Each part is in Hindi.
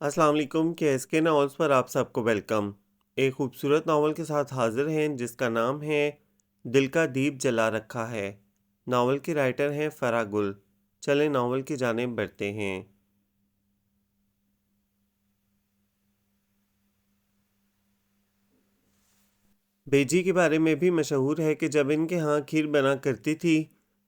अस्सलाम वालेकुम के नावल्स पर आप सबको वेलकम। एक खूबसूरत नावल के साथ हाजिर हैं जिसका नाम है दिल का दीप जला रखा है। नावल के राइटर हैं फरा गुल। चलें नावल की जानिब बढ़ते हैं। बेजी के बारे में भी मशहूर है कि जब इनके यहाँ खीर बना करती थी,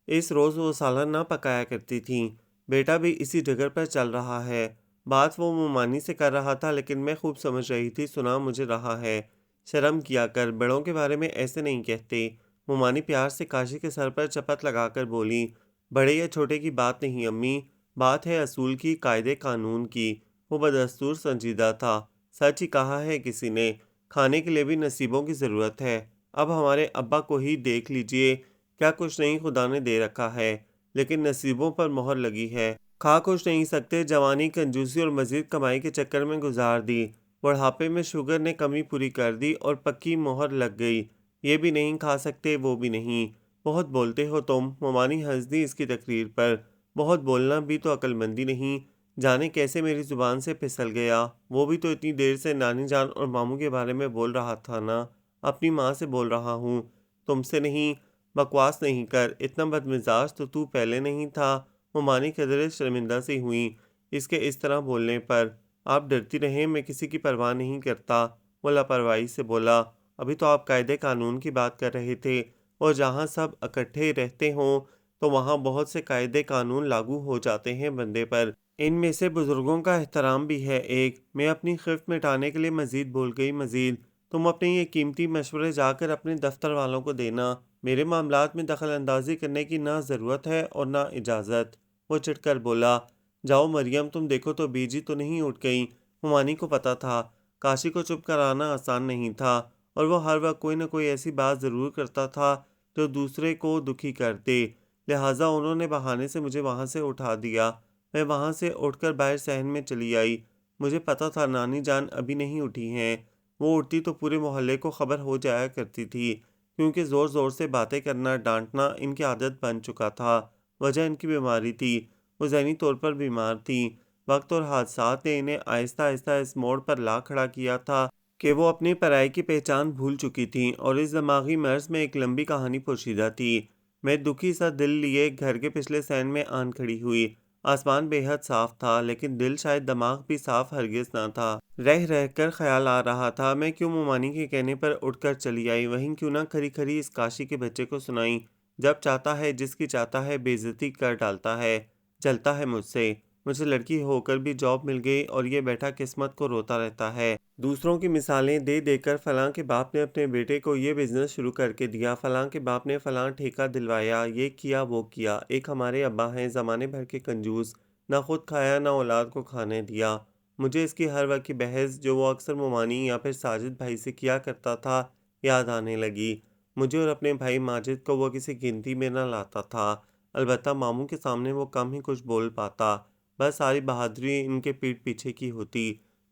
इस रोज़ वो सालन ना पकाया करती थी। बेटा भी इसी जगह पर चल रहा है। बात वो मुमानी से कर रहा था लेकिन मैं खूब समझ रही थी, सुना मुझे रहा है। शर्म किया कर, बड़ों के बारे में ऐसे नहीं कहते। मुमानी प्यार से काशी के सर पर चपत लगाकर बोली, बड़े या छोटे की बात नहीं अम्मी, बात है असूल की, कायदे कानून की। वो बदस्तूर संजीदा था। सच ही कहा है किसी ने, खाने के लिए भी नसीबों की ज़रूरत है। अब हमारे अब्बा को ही देख लीजिए, क्या कुछ नहीं खुदा ने दे रखा है, लेकिन नसीबों पर मोहर लगी है। खा कुछ नहीं सकते, जवानी कंजूसी और मज़ीद कमाई के चक्कर में गुजार दी। बुढ़ापे में शुगर ने कमी पूरी कर दी और पक्की मोहर लग गई। ये भी नहीं खा सकते, वो भी नहीं। बहुत बोलते हो तुम, ममानी हंस दी इसकी तकरीर पर। बहुत बोलना भी तो अक्लमंदी नहीं। जाने कैसे मेरी ज़ुबान से फिसल गया। वो भी तो इतनी देर से नानी जान और मामू के बारे में बोल रहा था ना। अपनी माँ से बोल रहा हूँ, तुमसे नहीं। बकवास नहीं कर, इतना बदमिजाज तो तू पहले नहीं था। वो मानी कदरे शर्मिंदा सी हुई इसके इस तरह बोलने पर। आप डरती रहें, मैं किसी की परवाह नहीं करता। वो लापरवाही से बोला, अभी तो आप कायदे कानून की बात कर रहे थे, और जहाँ सब इकट्ठे रहते हों तो वहाँ बहुत से कायदे कानून लागू हो जाते हैं बंदे पर। इनमें से बुजुर्गों का एहतराम भी है एक। मैं अपनी खिफ़्त मिटाने के लिए मज़ीद बोल गई, मज़ीद तुम अपने ये कीमती मशवरे जाकर अपने दफ्तर वालों को देना। मेरे मामलात में दखल अंदाजी करने की ना ज़रूरत है और ना इजाज़त। वो चिढ़कर बोला, जाओ मरियम, तुम देखो तो बीजी तो नहीं उठ गई। हुमानी को पता था काशी को चुप कराना आसान नहीं था, और वो हर वक्त कोई न कोई ऐसी बात ज़रूर करता था जो दूसरे को दुखी कर दे। लिहाजा उन्होंने बहाने से मुझे वहाँ से उठा दिया। मैं वहाँ से उठकर बाहर सहन में चली आई। मुझे पता था नानी जान अभी नहीं उठी हैं। वो उठती तो पूरे मोहल्ले को खबर हो जाया करती थी, क्योंकि ज़ोर ज़ोर से बातें करना, डांटना इनकी आदत बन चुका था। वजह इनकी बीमारी थी। वो ज़हनी तौर पर बीमार थी। वक्त और हादसात ने इन्हें आहिस्ता आहिस्ता इस मोड़ पर ला खड़ा किया था कि वो अपनी पराई की पहचान भूल चुकी थी, और इस दिमागी मर्ज में एक लंबी कहानी पोशीदा थी। मैं दुखी सा दिल लिए घर के पिछले सैन में आन खड़ी हुई। आसमान बेहद साफ था, लेकिन दिल शायद दिमाग भी साफ हरगिज ना था। रह रह कर ख्याल आ रहा था, मैं क्यों मुमानी के कहने पर उठकर चली आई, वहीं क्यों ना खरी खरी इस काशी के बच्चे को सुनाई। जब चाहता है, जिसकी चाहता है बेइज्जती कर डालता है। जलता है मुझसे। मुझे लड़की होकर भी जॉब मिल गई और ये बैठा किस्मत को रोता रहता है। दूसरों की मिसालें दे देकर फलां के बाप ने अपने बेटे को ये बिजनेस शुरू करके दिया, फलां के बाप ने फलां ठेका दिलवाया, ये किया वो किया। एक हमारे अब्बा हैं, ज़माने भर के कंजूस, ना खुद खाया ना औलाद को खाने दिया। मुझे इसकी हर वक्त की बहस जो वो अक्सर मुमानी या फिर साजिद भाई से किया करता था, याद आने लगी। मुझे और अपने भाई माजिद को वो किसी गिनती में न लाता था। अलबत्ता मामू के सामने वो कम ही कुछ बोल पाता। बस सारी बहादुरी इनके पीठ पीछे की होती।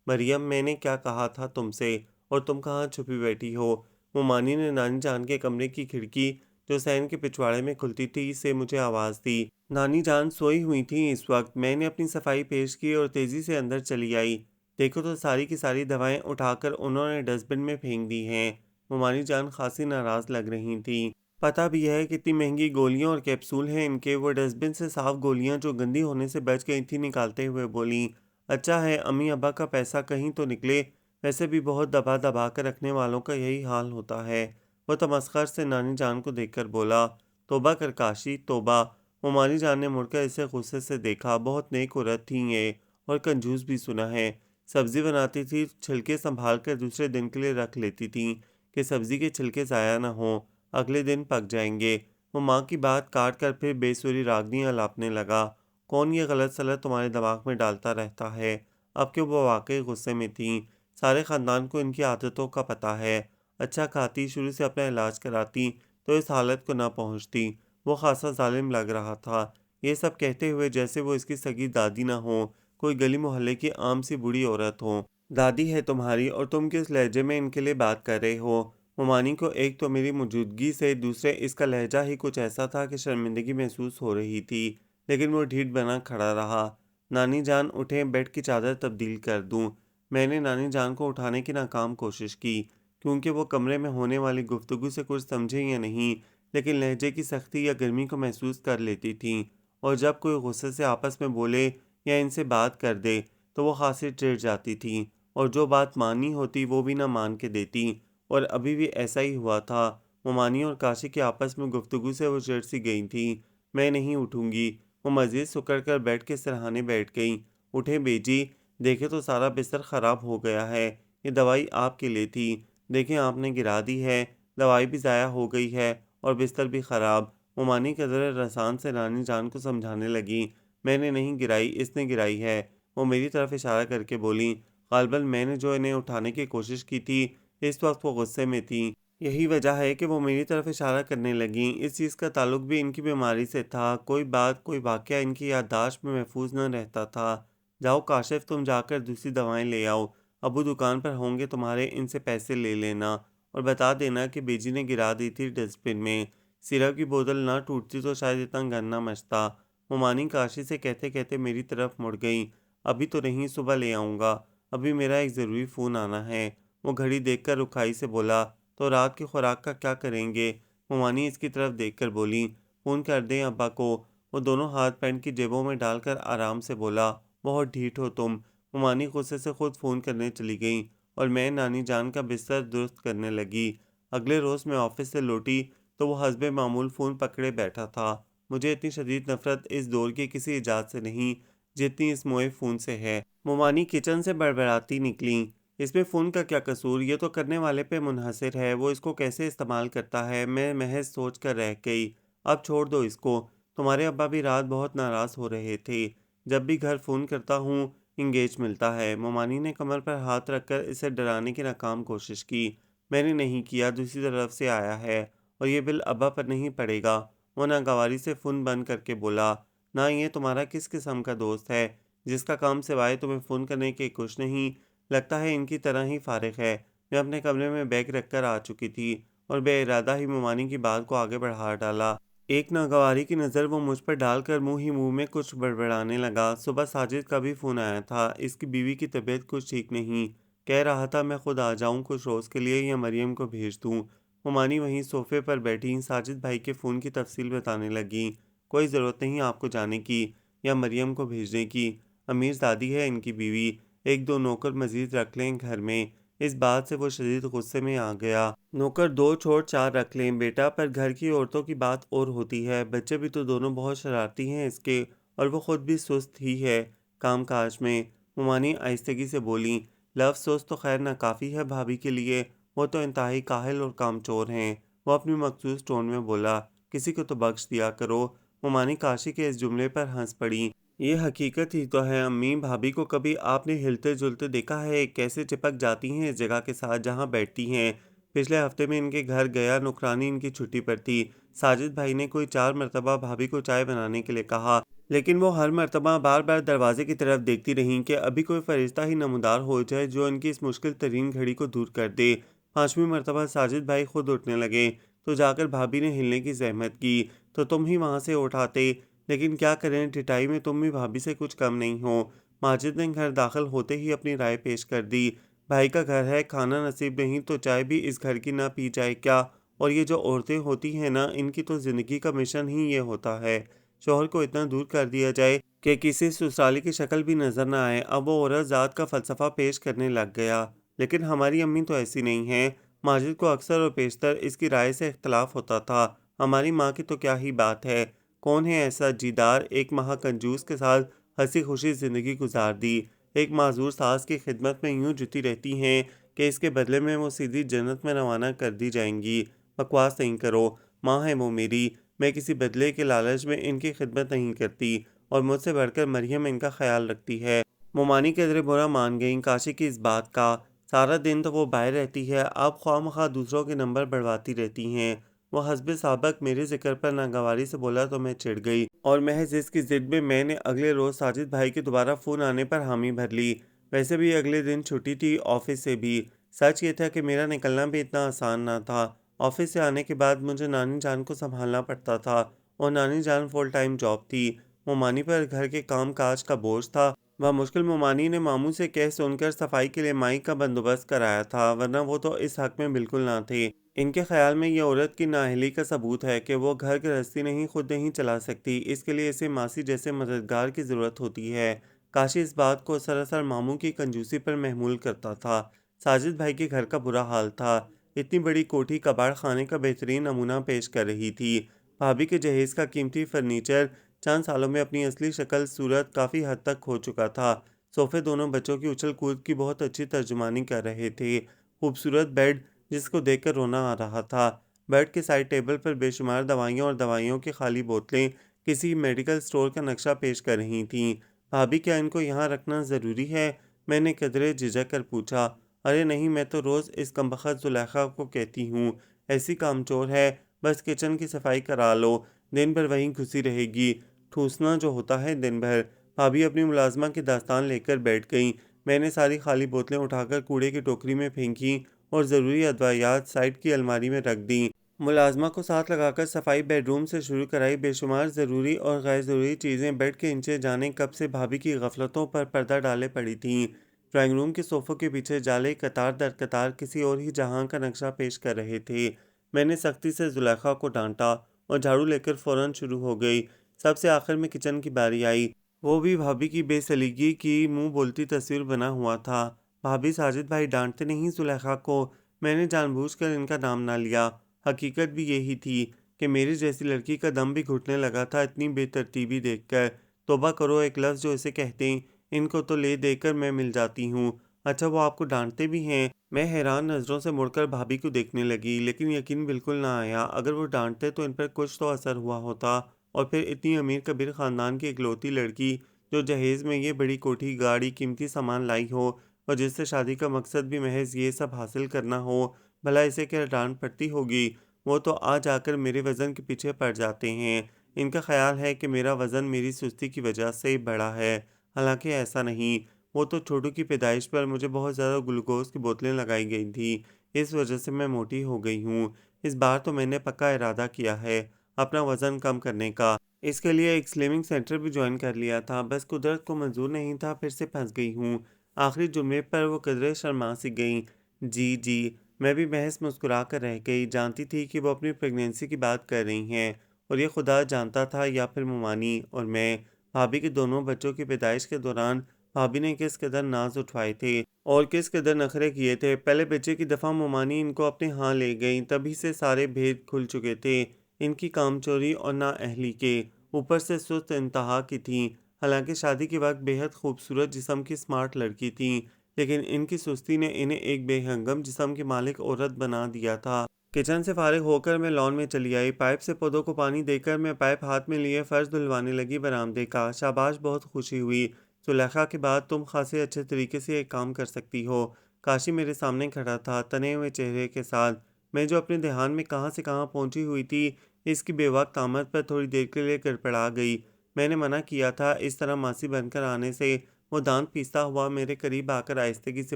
मरियम, मैंने क्या कहा था तुमसे, और तुम कहाँ छुपी बैठी हो। मुमानी ने नानी जान के कमरे की खिड़की, जो सैन के पिछवाड़े में खुलती थी, से मुझे आवाज़ दी। नानी जान सोई हुई थी इस वक्त। मैंने अपनी सफाई पेश की और तेज़ी से अंदर चली आई। देखो तो सारी की सारी दवाएं उठाकर उन्होंने डस्टबिन में फेंक दी हैं। मुमानी जान खासी नाराज़ लग रही थी। पता भी है कितनी महंगी गोलियां और कैप्सूल हैं इनके। वो डस्टबिन से साफ गोलियां जो गंदी होने से बच गई थी निकालते हुए बोली, अच्छा है अम्मी अब्बा का पैसा कहीं तो निकले। वैसे भी बहुत दबा दबा कर रखने वालों का यही हाल होता है। वो तमस्खर से नानी जान को देखकर बोला, तौबा कर काशी तौबा। मुमानी जान ने मुड़कर इसे गुस्से से देखा। बहुत नेक औरत थी ये, और कंजूस भी सुना है। सब्जी बनाती थी, छिलके संभाल कर दूसरे दिन के लिए रख लेती थी कि सब्जी के छिलके ज़ाया ना हो, अगले दिन पक जाएंगे। वो माँ की बात काट कर फिर बेसुरी रागनी अलापने लगा। कौन ये गलत सलत तुम्हारे दिमाग में डालता रहता है। अब क्यों वो वाकई गुस्से में थी। सारे ख़ानदान को इनकी आदतों का पता है। अच्छा खाती, शुरू से अपना इलाज कराती, तो इस हालत को ना पहुँचती। वो खासा जालिम लग रहा था। ये सब कहते हुए जैसे वो इसकी सगी दादी ना हो, कोई गली मोहल्ले की आम सी बूढ़ी औरत हो। दादी है तुम्हारी, और तुम किस लहजे में इनके लिए बात कर रहे हो। मुमानी को एक तो मेरी मौजूदगी से, दूसरे इसका लहजा ही कुछ ऐसा था कि शर्मिंदगी महसूस हो रही थी, लेकिन वो ढीठ बना खड़ा रहा। नानी जान उठें, बेड की चादर तब्दील कर दूं। मैंने नानी जान को उठाने की नाकाम कोशिश की, क्योंकि वो कमरे में होने वाली गुफ्तगू से कुछ समझे या नहीं, लेकिन लहजे की सख्ती या गर्मी को महसूस कर लेती थीं। और जब कोई गुस्से से आपस में बोले या इनसे बात कर दे, तो वो खासी चिढ़ जाती थीं और जो बात माननी होती वो भी ना मान के देती। और अभी भी ऐसा ही हुआ था। मोमानी और काशी की आपस में गुफ्तगू से वो चिढ़ सी गई थी। मैं नहीं उठूंगी। वो मज़ीद सिकुड़ कर बेड के सिरहाने बैठ गईं। "उठें बेजी, देखें तो सारा बिस्तर ख़राब हो गया है। ये दवाई आपके लिए थी। देखें आपने गिरा दी है। दवाई भी ज़ाया हो गई है और बिस्तर भी ख़राब।" मोमानी कदर रसान से नानी जान को समझाने लगी। "मैंने नहीं गिराई, इसने गिराई है।" वो मेरी तरफ इशारा करके बोलीं। "ग़ालिबन मैंने जो इन्हें उठाने की कोशिश की थी, इस वक्त वो गुस्से में थीं। यही वजह है कि वो मेरी तरफ इशारा करने लगीं। इस चीज़ का ताल्लुक भी इनकी बीमारी से था। कोई बात, कोई वाक़या इनकी याददाश्त में महफूज न रहता था। जाओ काशिफ़, तुम जाकर दूसरी दवाएँ ले आओ। अब्बू दुकान पर होंगे तुम्हारे, इनसे पैसे ले लेना और बता देना कि बेजी ने गिरा दी थी डस्टबिन में। सिरप की बोतल ना टूटती तो शायद इतना गन ना मचता।" मोमानी काशी से कहते-कहते मेरी तरफ मुड़ गईं। "अभी तो नहीं, सुबह ले आऊँगा। अभी मेरा एक ज़रूरी फ़ोन आना है।" वो घड़ी देखकर रुखाई से बोला। "तो रात की खुराक का क्या करेंगे?" मोमानी इसकी तरफ देखकर बोली। "फ़ोन कर दें अब्बा को।" वो दोनों हाथ पैंट की जेबों में डालकर आराम से बोला। "बहुत ढीठ हो तुम।" मोमानी गुस्से से खुद फ़ोन करने चली गई और मैं नानी जान का बिस्तर दुरुस्त करने लगी। अगले रोज़ मैं ऑफिस से लौटी तो वो हस्बे मामूल फ़ोन पकड़े बैठा था। मुझे इतनी शदीद नफ़रत इस दौर की किसी इजात से नहीं, जितनी इस मोए फ़ोन से है। मोमानी किचन से बड़बड़ाती निकलीं। "इसमें फ़ोन का क्या कसूर? ये तो करने वाले पे मुनहसर है, वो इसको कैसे इस्तेमाल करता है।" मैं महज़ सोच कर रह गई। "अब छोड़ दो इसको। तुम्हारे अब्बा भी रात बहुत नाराज़ हो रहे थे। जब भी घर फ़ोन करता हूँ, इंगेज मिलता है।" मोमानी ने कमर पर हाथ रखकर इसे डराने की नाकाम कोशिश की। "मैंने नहीं किया, दूसरी तरफ से आया है और ये बिल अब्बा पर नहीं पड़ेगा।" वो नागवारी से फ़ोन बंद करके बोला। "ना, ये तुम्हारा किस किस्म का दोस्त है, जिसका काम सिवाय तुम्हें फ़ोन करने के कुछ नहीं? लगता है इनकी तरह ही फ़ारिग है।" मैं अपने कमरे में बैग रखकर आ चुकी थी और बेइरादा ही मोमानी की बात को आगे बढ़ा डाला। एक नागवारी की नज़र वो मुझ पर डालकर मुँह ही मुँह में कुछ बड़बड़ाने लगा। "सुबह साजिद का भी फ़ोन आया था। इसकी बीवी की तबीयत कुछ ठीक नहीं। कह रहा था मैं खुद आ जाऊँ कुछ रोज़ के लिए या मरियम को भेज दूँ।" मोमानी वहीं सोफ़े पर बैठी साजिद भाई के फ़ोन की तफ़सील बताने लगी। "कोई ज़रूरत नहीं आपको जाने की या मरियम को भेजने की। अमीरज़ादी है इनकी बीवी। एक दो नौकर मज़ीद रख लें घर में।" इस बात से वो शदीद गुस्से में आ गया। "नौकर दो छोड़ चार रख लें बेटा, पर घर की औरतों की बात और होती है। बच्चे भी तो दोनों बहुत शरारती हैं इसके, और वो खुद भी सुस्त ही है काम काज में।" मुमानी आहिस्तगी से बोली। "लफ्ज़ सुस्त तो खैर नाकाफ़ी है भाभी के लिए। वो तो इंतहाई काहिल और कामचोर हैं।" वो अपनी मखसूस टोन में बोला। "किसी को तो बख्श दिया करो।" मुमानी काशी के इस जुमले पर हंस पड़ी। "ये हकीकत ही तो है अम्मी। भाभी को कभी आपने हिलते-जुलते देखा है? कैसे चिपक जाती हैं इस जगह के साथ जहाँ बैठती हैं। पिछले हफ्ते में इनके घर गया, नौकरानी इनकी छुट्टी पर थी। साजिद भाई ने कोई 4 मरतबा भाभी को चाय बनाने के लिए कहा, लेकिन वो हर मरतबा बार-बार दरवाजे की तरफ देखती रहीं कि अभी कोई फरिश्ता ही नमूदार हो जाए जो इनकी इस मुश्किल तरीन घड़ी को दूर कर दे। 5वीं मरतबा साजिद भाई खुद उठने लगे, तो जाकर भाभी ने हिलने की ज़हमत की, तो तुम ही वहाँ से उठाते। लेकिन क्या करें, ढिठाई में तुम भी भाभी से कुछ कम नहीं हो। माजिद ने घर दाखिल होते ही अपनी राय पेश कर दी। भाई का घर है, खाना नसीब नहीं तो चाय भी इस घर की ना पी जाए क्या? और ये जो औरतें होती हैं ना, इनकी तो ज़िंदगी का मिशन ही ये होता है। शौहर को इतना दूर कर दिया जाए कि किसी ससुराली की शक्ल भी नज़र ना आए। अब वो औरत ज़ात का फ़लसफ़ा पेश करने लग गया। लेकिन हमारी अम्मी तो ऐसी नहीं हैं। माजिद को अक्सर और पेशतर इसकी राय से इख्तलाफ होता था। हमारी माँ की तो क्या ही बात है। कौन है ऐसा जीदार, एक माह कंजूस के साथ हंसी खुशी ज़िंदगी गुजार दी। एक माजूर सास की खिदमत में यूं जुटी रहती हैं कि इसके बदले में वो सीधी जन्नत में रवाना कर दी जाएंगी। बकवास नहीं करो, माँ है वो मेरी। मैं किसी बदले के लालच में इनकी खिदमत नहीं करती और मुझसे बढ़कर मरियम इनका ख्याल रखती है। मोमानी कदरे बुरा मान गईं काशी की इस बात का। सारा दिन तो वो बाहर रहती है, अब ख्वामख्वाह दूसरों के नंबर बढ़वाती रहती हैं। वो हस्बे साबक मेरे ज़िक्र पर नागवारी से बोला तो मैं चिढ़ गई और महज़ इसकी ज़िद में मैंने अगले रोज़ साजिद भाई के दोबारा फ़ोन आने पर हामी भर ली। वैसे भी अगले दिन छुट्टी थी ऑफिस से भी। सच ये था कि मेरा निकलना भी इतना आसान ना था। ऑफिस से आने के बाद मुझे नानी जान को संभालना पड़ता था और नानी जान फुल टाइम जॉब थी। मोमानी पर घर के काम काज का बोझ था। वह मुश्किल मोमानी ने मामू से कह सुनकर सफाई के लिए माई का बंदोबस्त कराया था, वरना वो तो इस हक में बिल्कुल ना थे। इनके ख्याल में ये औरत की नाअहली का सबूत है कि वो घर गृहस्थी नहीं खुद नहीं चला सकती, इसके लिए इसे मासी जैसे मददगार की ज़रूरत होती है। काशी इस बात को सरासर मामू की कंजूसी पर महमूल करता था। साजिद भाई के घर का बुरा हाल था। इतनी बड़ी कोठी कबाड़ खाने का बेहतरीन नमूना पेश कर रही थी। भाभी के जहेज का कीमती फर्नीचर चंद सालों में अपनी असली शक्ल सूरत काफ़ी हद तक खो चुका था। सोफे दोनों बच्चों की उछल कूद की बहुत अच्छी तर्जुमानी कर रहे थे। खूबसूरत बेड जिसको देखकर रोना आ रहा था। बेड के साइड टेबल पर बेशुमार दवाइयाँ और दवाइयों की खाली बोतलें किसी मेडिकल स्टोर का नक्शा पेश कर रही थीं। भाभी क्या इनको यहाँ रखना ज़रूरी है? मैंने कदरे झिझक कर पूछा। अरे नहीं, मैं तो रोज़ इस कमबख्त जुलेखा को कहती हूँ, ऐसी कामचोर है, बस किचन की सफाई करा लो, दिन भर वहीं घुसी रहेगी, ठूसना जो होता है दिन भर। भाभी अपनी मुलाजमा की दास्तान लेकर बैठ गईं। मैंने सारी खाली बोतलें उठाकर कूड़े की टोकरी में फेंकी और ज़रूरी अद्वियात साइड की अलमारी में रख दी। मुलाजमा को साथ लगाकर सफाई बेडरूम से शुरू कराई। बेशुमार ज़रूरी और गैर ज़रूरी चीज़ें बेड के नीचे जाने कब से भाभी की गफलतों पर पर्दा डाले पड़ी थीं। ड्राइंग रूम के सोफ़ों के पीछे जाले कतार दर कतार किसी और ही जहां का नक्शा पेश कर रहे थे। मैंने सख्ती से जुलेखा को डांटा और झाड़ू लेकर फ़ौरन शुरू हो गई। सबसे आखिर में किचन की बारी आई। वो भी भाभी की बेसलीगी की मुंह बोलती तस्वीर बना हुआ था। भाभी, साजिद भाई डांटते नहीं जुलेखा को। मैंने जानबूझकर इनका नाम ना लिया। हकीकत भी यही थी कि मेरी जैसी लड़की का दम भी घुटने लगा था इतनी बेतरतीबी देखकर। तौबा करो, एक लफ्ज़ जो इसे कहते हैं, इनको तो ले देकर मैं मिल जाती हूँ। अच्छा, वो आपको डांटते भी हैं? मैं हैरान नज़रों से मुड़कर भाभी को देखने लगी, लेकिन यकीन बिल्कुल ना आया। अगर वो डांटते तो इन पर कुछ तो असर हुआ होता। और फिर इतनी अमीर कबीर ख़ानदान की इकलौती लड़की जो जहेज़ में ये बड़ी कोठी, गाड़ी, कीमती सामान लाई हो और जिससे शादी का मकसद भी महज़ ये सब हासिल करना हो, भला इसे क्या डांट पड़ती होगी? वो तो आ जाकर मेरे वज़न के पीछे पड़ जाते हैं। इनका ख़्याल है कि मेरा वज़न मेरी सुस्ती की वजह से ही बढ़ा है, हालाँकि ऐसा नहीं। वो तो छोटू की पैदाइश पर मुझे बहुत ज़्यादा ग्लूकोज़ की बोतलें लगाई गई थी, इस वजह से मैं मोटी हो गई हूँ। इस बार तो मैंने पक्का इरादा किया है अपना वज़न कम करने का। इसके लिए एक स्लिमिंग सेंटर भी जॉइन कर लिया था, बस कुदरत को मंज़ूर नहीं था, फिर से फँस गई हूँ। आखिरी जुमले पर वो कदरे शर्मा सी गईं। जी, जी। मैं भी महज़ मुस्कुरा कर रह गई, जानती थी कि वो अपनी प्रेगनेंसी की बात कर रही हैं और ये खुदा जानता था या फिर मुमानी और मैं। भाभी के दोनों बच्चों की पैदाइश के दौरान भाभी ने किस कदर नाज़ उठवाए थे और किस कदर नखरे किए थे। पहले बच्चे की दफ़ा मुमानी इनको अपने यहाँ ले गईं, तभी से सारे भेद खुल चुके थे। इनकी कामचोरी और नाअहली के, ऊपर से सुस्त इंतहा की थीं। हालाँकि शादी के वक़्त बेहद खूबसूरत जिस्म की स्मार्ट लड़की थीं, लेकिन इनकी सुस्ती ने इन्हें एक बेहंगम जिस्म की मालिक औरत बना दिया था। किचन से फारिग होकर मैं लॉन में चली आई। पाइप से पौधों को पानी देकर मैं पाइप हाथ में लिए फ़र्श धुलवाने लगी बरामदे का। शाबाश, बहुत खुशी हुई। सुलेखा के बाद तुम खासे अच्छे तरीके से एक काम कर सकती हो। काशी मेरे सामने खड़ा था, तने हुए चेहरे के साथ। मैं जो अपने ध्यान में कहाँ से कहाँ पहुँची हुई थी, इसकी बेवक्त आमद पर थोड़ी देर के लिए गड़बड़ा गई। मैंने मना किया था इस तरह मासी बनकर आने से। वो दांत पीसता हुआ मेरे करीब आकर आहिस्तगी से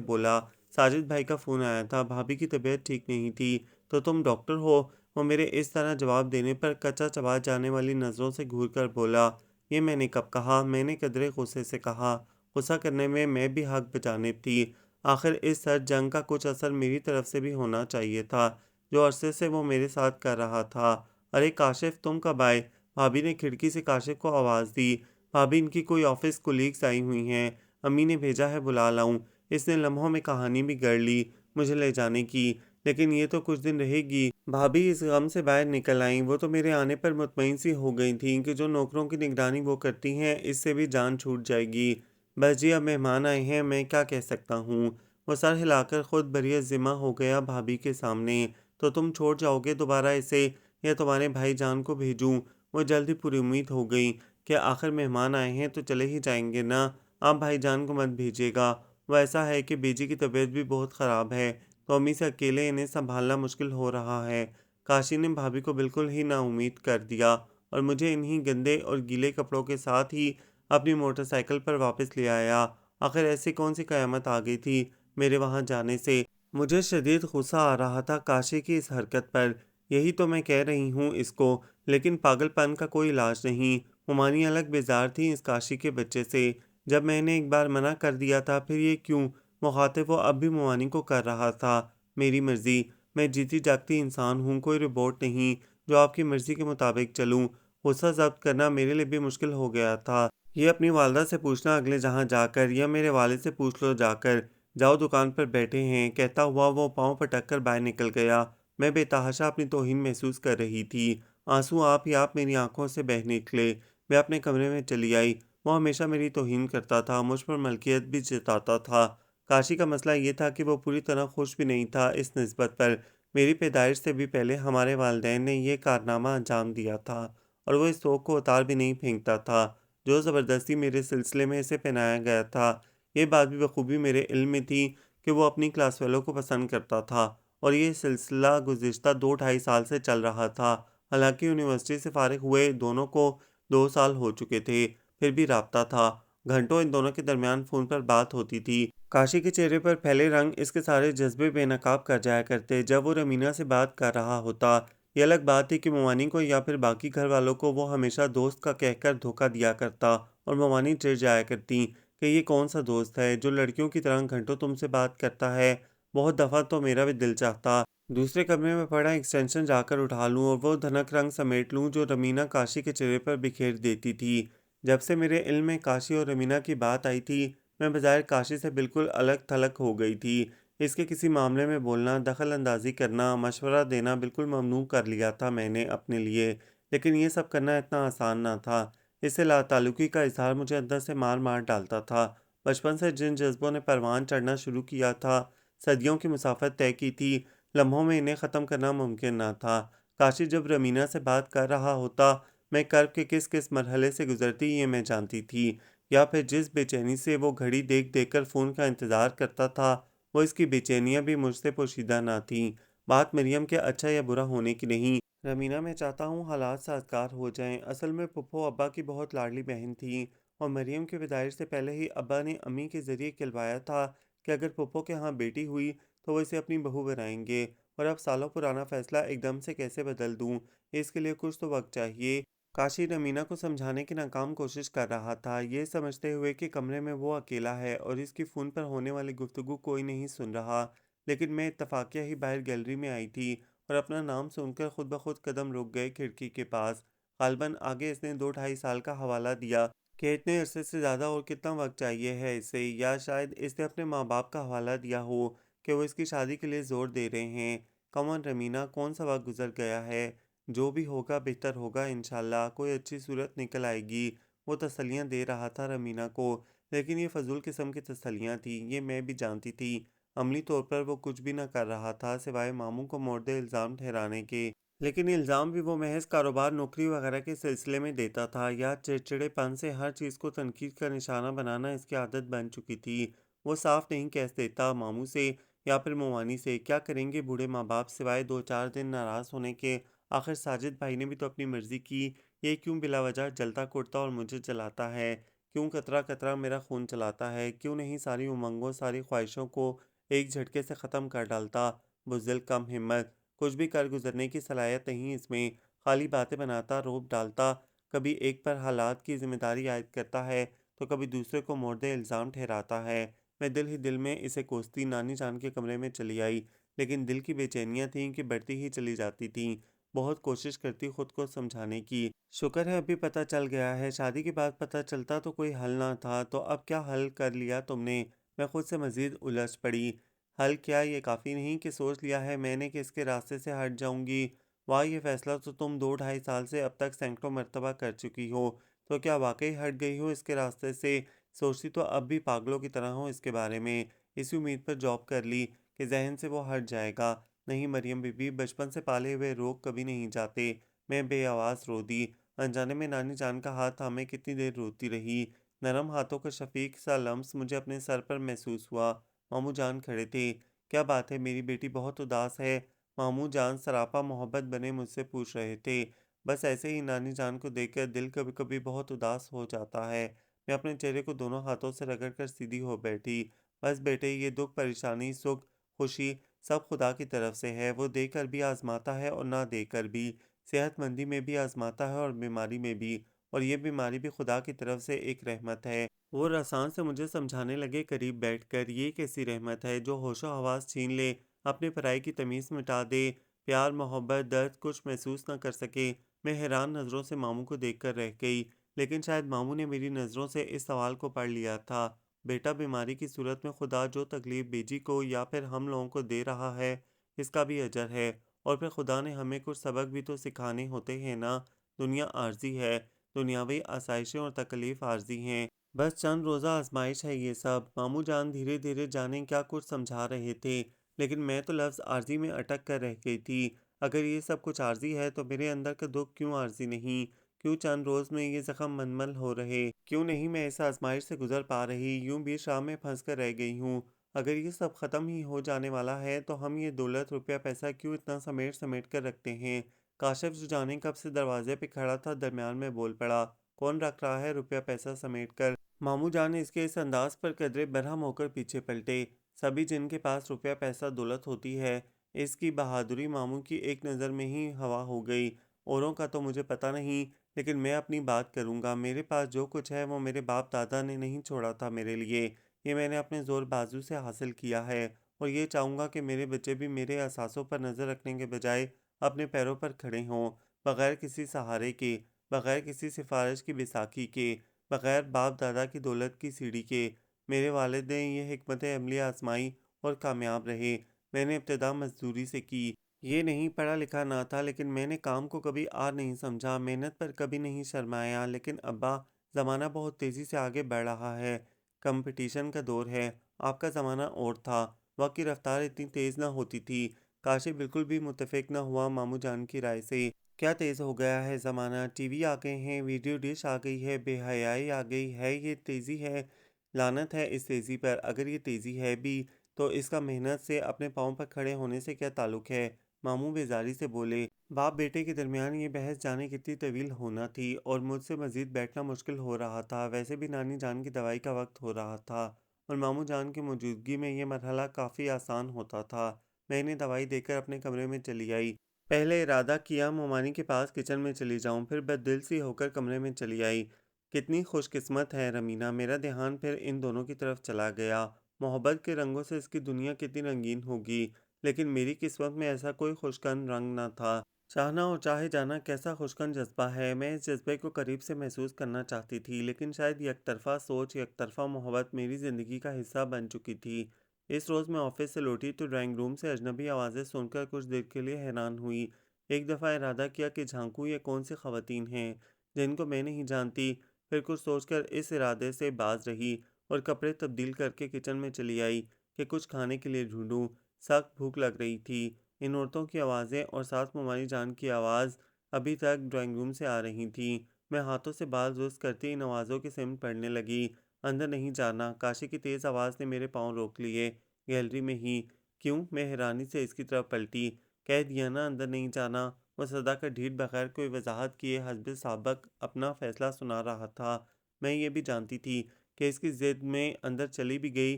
बोला, साजिद भाई का फ़ोन आया था, भाभी की तबीयत ठीक नहीं थी। तो तुम डॉक्टर हो? वो मेरे इस तरह जवाब देने पर कच्चा चबा जाने वाली नज़रों से घूर कर बोला, ये मैंने कब कहा? मैंने कदरे गुस्से से कहा। गुस्सा करने में मैं भी हक बजानिब थी। आखिर इस सर्द जंग का कुछ असर मेरी तरफ से भी होना चाहिए था, जो अरसे से वो मेरे साथ कर रहा था। अरे काशिफ़, तुम कब आए? भाभी ने खिड़की से काशिफ़ को आवाज़ दी। भाभी, इनकी कोई ऑफिस कुलीग्स आई हुई हैं, अम्मी ने भेजा है बुला लाऊं। इसने लम्हों में कहानी भी गढ़ ली मुझे ले जाने की, लेकिन ये तो कुछ दिन रहेगी। भाभी इस गम से बाहर निकल आईं। वो तो मेरे आने पर मुतमईन सी हो गई थीं कि जो नौकरों की निगरानी वो करती हैं, इससे भी जान छूट जाएगी। बस जी, अब मेहमान आए हैं, मैं क्या कह सकता हूँ। वो सर हिलाकर खुद बरिए ज़िम्मा हो गया भाभी के सामने। तो तुम छोड़ जाओगे दोबारा इसे या तुम्हारे भाईजान को भेजूँ? वो जल्द ही पूरी उम्मीद हो गई कि आखिर मेहमान आए हैं तो चले ही जाएंगे ना। आप भाईजान को मत भेजिएगा। वो ऐसा है कि बेजी की तबीयत भी बहुत ख़राब है, तो अम्मी से अकेले इन्हें संभालना मुश्किल हो रहा है। काशी ने भाभी को बिल्कुल ही नाउम्मीद कर दिया और मुझे इन्हीं गंदे और गीले कपड़ों के साथ ही अपनी मोटरसाइकिल पर वापस ले आया। आखिर ऐसी कौन सी कयामत आ गई थी मेरे वहाँ जाने से? मुझे शदीद गुस्सा आ रहा था काशी की इस हरकत पर। यही तो मैं कह रही हूँ इसको, लेकिन पागलपन का कोई इलाज नहीं। मुमानी अलग बेजार थी इस काशी के बच्चे से। जब मैंने एक बार मना कर दिया था, फिर ये क्यों? मुखातिब वो अब भी मुमानी को कर रहा था। मेरी मर्ज़ी। मैं जीती जागती इंसान हूँ, कोई रोबोट नहीं जो आपकी मर्ज़ी के मुताबिक चलूँ। गुस्सा ज़ब्त करना मेरे लिए भी मुश्किल हो गया था। ये अपनी वालदा से पूछना अगले जहाँ जाकर, या मेरे वालिद से पूछ लो जाकर। जाओ दुकान पर बैठे हैं, कहता हुआ वो पाँव पटक कर बाहर निकल गया। मैं बेतहाशा अपनी तौहीन महसूस कर रही थी। आंसू आप ही आप मेरी आंखों से बह निकले। मैं अपने कमरे में चली आई। वो हमेशा मेरी तौहीन करता था, मुझ पर मलकियत भी जताता था। काशी का मसला ये था कि वो पूरी तरह खुश भी नहीं था इस निस्बत पर। मेरी पैदाइश से भी पहले हमारे वालिदैन ने यह कारनामा अंजाम दिया था, और वो इस शौक को उतार भी नहीं फेंकता था जो ज़बरदस्ती मेरे सिलसिले में इसे पहनाया गया था। ये बात भी बखूबी मेरे इल्म में थी कि वो अपनी क्लास फेलो को पसंद करता था, और ये सिलसिला गुज़िश्ता 2 ढाई साल से चल रहा था। हालाँकि यूनिवर्सिटी से फ़ारिग हुए दोनों को 2 साल हो चुके थे, फिर भी राब्ता था। घंटों इन दोनों के दरमियान फ़ोन पर बात होती थी। काशी के चेहरे पर फैले रंग इसके सारे जज़्बे बेनकाब कर जाया करते जब वो रमीना से बात कर रहा होता। ये अलग बात थी कि मवानी को या फिर बाकी घर वालों को वो हमेशा दोस्त का कहकर धोखा दिया करता, और मवानी चिढ़ जाया करती कि ये कौन सा दोस्त है जो लड़कियों की तरह घंटों तुमसे बात करता है। बहुत दफ़ा तो मेरा भी दिल चाहता दूसरे कमरे में पड़ा एक्सटेंशन जाकर उठा लूं और वो धनक रंग समेट लूं जो रमीना काशी के चेहरे पर बिखेर देती थी। जब से मेरे इल्म में काशी और रमीना की बात आई थी, मैं बजाय काशी से बिल्कुल अलग थलग हो गई थी। इसके किसी मामले में बोलना, दखल अंदाजी करना, मशवरा देना बिल्कुल ममनू कर लिया था मैंने अपने लिए। लेकिन ये सब करना इतना आसान ना था। इससे लाताल्लुकी का इज़हार मुझे अंदर से मार मार डालता था। बचपन से जिन जज्बों ने परवान चढ़ना शुरू किया था, सदियों की मुसाफत तय की थी, लम्हों में इन्हें ख़त्म करना मुमकिन ना था। काशी जब रमीना से बात कर रहा होता, मैं कर्ब के किस किस मरहले से गुजरती ये मैं जानती थी। या फिर जिस बेचैनी से वो घड़ी देख देख कर फ़ोन का इंतज़ार करता था, वो इसकी बेचैनियाँ भी मुझसे पोशीदा ना थीं। बात मरियम के अच्छा या बुरा होने की नहीं, रमीना मैं चाहता हूँ हालात साज़गार हो जाएं। असल में पुप्पो अब्बा की बहुत लाडली बहन थी, और मरियम की पैदाइश से पहले ही अब्बा ने अम्मी के ज़रिए कहलवाया था कि अगर पुप्पो के यहाँ बेटी हुई तो वो इसे अपनी बहू बनाएंगे। और अब सालों पुराना फ़ैसला एकदम से कैसे बदल दूँ? इसके लिए कुछ तो वक़्त चाहिए। काशी रमीना को समझाने की नाकाम कोशिश कर रहा था, ये समझते हुए कि कमरे में वो अकेला है और इसकी फ़ोन पर होने वाली गुफ्तगू कोई नहीं सुन रहा। लेकिन मैं इत्तफ़ाक़िया ही बाहर गैलरी में आई थी, और अपना नाम सुनकर खुद ब खुद कदम रुक गए खिड़की के पास। ग़ालिबन आगे इसने 2 ढाई साल का हवाला दिया कि इतने अरसे से ज़्यादा और कितना वक़्त चाहिए है इसे, या शायद इसने अपने माँ-बाप का हवाला दिया हो कि वो इसकी शादी के लिए ज़ोर दे रहे हैं। कम ऑन रमीना, कौन-सा वक़्त गुज़र गया है? जो भी होगा बेहतर होगा इंशाल्लाह, कोई अच्छी सूरत निकल आएगी। वो तसल्लियाँ दे रहा था रमीना को, लेकिन ये फ़ज़ूल किस्म की तसल्लियाँ थीं, ये मैं भी जानती थी। अमली तौर पर वो कुछ भी न कर रहा था सिवाय मामू को मोर्दे इल्ज़ाम ठहराने के। लेकिन इल्ज़ाम भी वो महज़ कारोबार, नौकरी वगैरह के सिलसिले में देता था, या चिड़चिड़ेपन से हर चीज़ को तनकीद का निशाना बनाना इसकी आदत बन चुकी थी। वो साफ नहीं कह देता मामू से या फिर मुमानी से, क्या करेंगे बूढ़े माँ-बाप सिवाय 2-4 दिन नाराज़ होने के। आखिर साजिद भाई ने भी तो अपनी मर्ज़ी की, ये क्यों बिलावजह जलता कुढ़ता और मुझे जलाता है? क्यों कतरा-कतरा मेरा खून चलाता है? क्यों नहीं सारी उमंगों, सारी ख्वाहिशों को एक झटके से ख़त्म कर डालता? बुज़दिल, कम हिम्मत, कुछ भी कर गुज़रने की सलाहियत नहीं इसमें, खाली बातें बनाता, रोब डालता। कभी एक पर हालात की ज़िम्मेदारी आयद करता है, तो कभी दूसरे को मोर्दे इल्ज़ाम ठहराता है। मैं दिल ही दिल में इसे कोसती नानी जान के कमरे में चली आई, लेकिन दिल की बेचैनियाँ थीं कि बढ़ती ही चली जाती थीं। बहुत कोशिश करती खुद को समझाने की। शुक्र है अभी पता चल गया है, शादी के बाद पता चलता तो कोई हल ना था, तो अब क्या हल कर लिया तुमने? मैं खुद से मज़ीद उलझ पड़ी। हल क्या, ये काफ़ी नहीं कि सोच लिया है मैंने कि इसके रास्ते से हट जाऊँगी? वाह! ये फ़ैसला तो तुम 2 ढाई साल से अब तक सैकड़ों मर्तबा कर चुकी हो, तो क्या वाक़ई हट गई हो इसके रास्ते से? सोचती तो अब भी पागलों की तरह हो इसके बारे में, इसी उम्मीद पर जॉब कर ली कि ज़हन से वो हट जाएगा। नहीं मरियम बीबी, बचपन से पाले हुए रोग कभी नहीं जाते। मैं बेआवाज़ रो दी। अनजाने में नानी जान का हाथ थामे कितनी देर रोती रही। नरम हाथों का शफ़ीक सा लम्स मुझे अपने सर पर महसूस हुआ। मामू जान खड़े थे। क्या बात है, मेरी बेटी बहुत उदास है? मामू जान सरापा मोहब्बत बने मुझसे पूछ रहे थे। बस ऐसे ही नानी जान को देखकर दिल कभी कभी बहुत उदास हो जाता है। मैं अपने चेहरे को दोनों हाथों से रगड़कर सीधी हो बैठी। बस बेटे, ये दुख, परेशानी, सुख, खुशी सब खुदा की तरफ से है। वो देकर भी आजमाता है और ना देकर भी। सेहतमंदी में भी आजमाता है और बीमारी में भी। और ये बीमारी भी खुदा की तरफ से एक रहमत है। वो रसान से मुझे समझाने लगे करीब बैठकर, ये कैसी रहमत है जो होशो हवास छीन ले, अपने पराई की तमीज़ मिटा दे, प्यार मोहब्बत दर्द कुछ महसूस न कर सके। मैं हैरान नज़रों से मामू को देखकर रह गई, लेकिन शायद मामू ने मेरी नज़रों से इस सवाल को पढ़ लिया था। बेटा, बीमारी की सूरत में खुदा जो तकलीफ बेजी को या फिर हम लोगों को दे रहा है, इसका भी अजर है। और फिर खुदा ने हमें कुछ सबक भी तो सिखाने होते हैं ना। दुनिया आर्जी है, दुनियावी आसाइशें और तकलीफ आर्जी हैं। बस चंद रोज़ा आजमाइश है ये सब। मामू जान धीरे धीरे जाने क्या कुछ समझा रहे थे, लेकिन मैं तो लफ्ज़ आर्जी में अटक कर रह गई थी। अगर ये सब कुछ आर्जी है तो मेरे अंदर का दुख क्यों आर्जी नहीं? क्यों चंद रोज़ में ये ज़ख्म मनमल हो रहे? क्यों नहीं मैं इस आजमाइश से गुजर पा रही? यूं भी शाम में फंस कर रह गई हूँ। अगर ये सब ख़त्म ही हो जाने वाला है तो हम ये दौलत रुपया पैसा क्यों इतना समेट समेट कर रखते हैं? काशिफ जो जाने कब से दरवाजे पे खड़ा था, दरमियान में बोल पड़ा, कौन रख रहा है रुपया पैसा समेट कर? मामू जान इसके इस अंदाज पर कदरे बरहम होकर पीछे पलटे। सभी जिनके पास रुपया पैसा दौलत होती है, इसकी बहादुरी मामू की एक नज़र में ही हवा हो गई। औरों का तो मुझे पता नहीं, लेकिन मैं अपनी बात करूँगा। मेरे पास जो कुछ है वो मेरे बाप दादा ने नहीं छोड़ा था मेरे लिए। ये मैंने अपने ज़ोर बाजू से हासिल किया है, और ये चाहूँगा कि मेरे बच्चे भी मेरे एहसासों पर नज़र रखने के बजाय अपने पैरों पर खड़े हों, बगैर किसी सहारे के, बगैर किसी सिफारिश की बैसाखी के, बगैर बाप दादा की दौलत की सीढ़ी के। मेरे वालिद ने ये हिकमत अमली आजमाई और कामयाब रहे। मैंने इब्तिदा मजदूरी से की। ये नहीं पढ़ा लिखा ना था, लेकिन मैंने काम को कभी आर नहीं समझा, मेहनत पर कभी नहीं शर्माया। लेकिन अब्बा, ज़माना बहुत तेज़ी से आगे बढ़ रहा है, कंपटीशन का दौर है। आपका ज़माना और था, वक्त की रफ्तार इतनी तेज़ ना होती थी। काशी बिल्कुल भी मुतफिक न हुआ मामू जान की राय से। क्या तेज़ हो गया है ज़माना, टीवी आ गए हैं, वीडियो डिश आ गई है, बेहयाई आ गई है, ये तेज़ी है। लानत है इस तेज़ी पर। अगर ये तेज़ी है भी तो इसका मेहनत से अपने पाँव पर खड़े होने से क्या ताल्लुक़ है? मामू बेजारी से बोले। बाप बेटे के दरमियान ये बहस जाने कितनी तवील होना थी, और मुझसे मज़ीद बैठना मुश्किल हो रहा था। वैसे भी नानी जान की दवाई का वक्त हो रहा था, और मामू जान की मौजूदगी में ये मरहला काफ़ी आसान होता था। मैं इन्हें दवाई देकर अपने कमरे में चली आई। पहले इरादा किया मोमानी के पास किचन में चली जाऊं, फिर बददिल सी होकर कमरे में चली आई। कितनी खुशकिस्मत है रमीना। मेरा ध्यान फिर इन दोनों की तरफ चला गया। मोहब्बत के रंगों से इसकी दुनिया कितनी रंगीन होगी, लेकिन मेरी किस्मत में ऐसा कोई खुशकन रंग ना था। चाहना और चाहे जाना कैसा खुशकन जज्बा है। मैं इस जज्बे को करीब से महसूस करना चाहती थी, लेकिन शायद यकतरफा सोच, यकतरफा मोहब्बत मेरी ज़िंदगी का हिस्सा बन चुकी थी। इस रोज़ मैं ऑफिस से लौटी तो ड्राइंग रूम से अजनबी आवाज़ें सुनकर कुछ देर के लिए हैरान हुई। एक दफ़ा इरादा किया कि झांकूं ये कौन सी ख़वातीन हैं जिनको मैं नहीं जानती। फिर कुछ सोचकर इस इरादे से बाज रही, और कपड़े तब्दील करके किचन में चली आई कि कुछ खाने के लिए ढूंढूं। सख्त भूख लग रही थी। इन औरतों की आवाज़ें और साथ मोमानी जान की आवाज़ अभी तक ड्राइंग रूम से आ रही थी। मैं हाथों से बाल दुरुस्त करती इन आवाज़ों की सिमट पड़ने लगी। अंदर नहीं जाना। काशी की तेज़ आवाज़ ने मेरे पाँव रोक लिए। गैलरी में ही। क्यों? मैं हैरानी से इसकी तरफ पलटी। कह दिया ना अंदर नहीं जाना। वो सदा का ढीठ बगैर कोई वजाहत किए हस्ब साबक अपना फैसला सुना रहा था। मैं ये भी जानती थी कि इसकी ज़िद में अंदर चली भी गई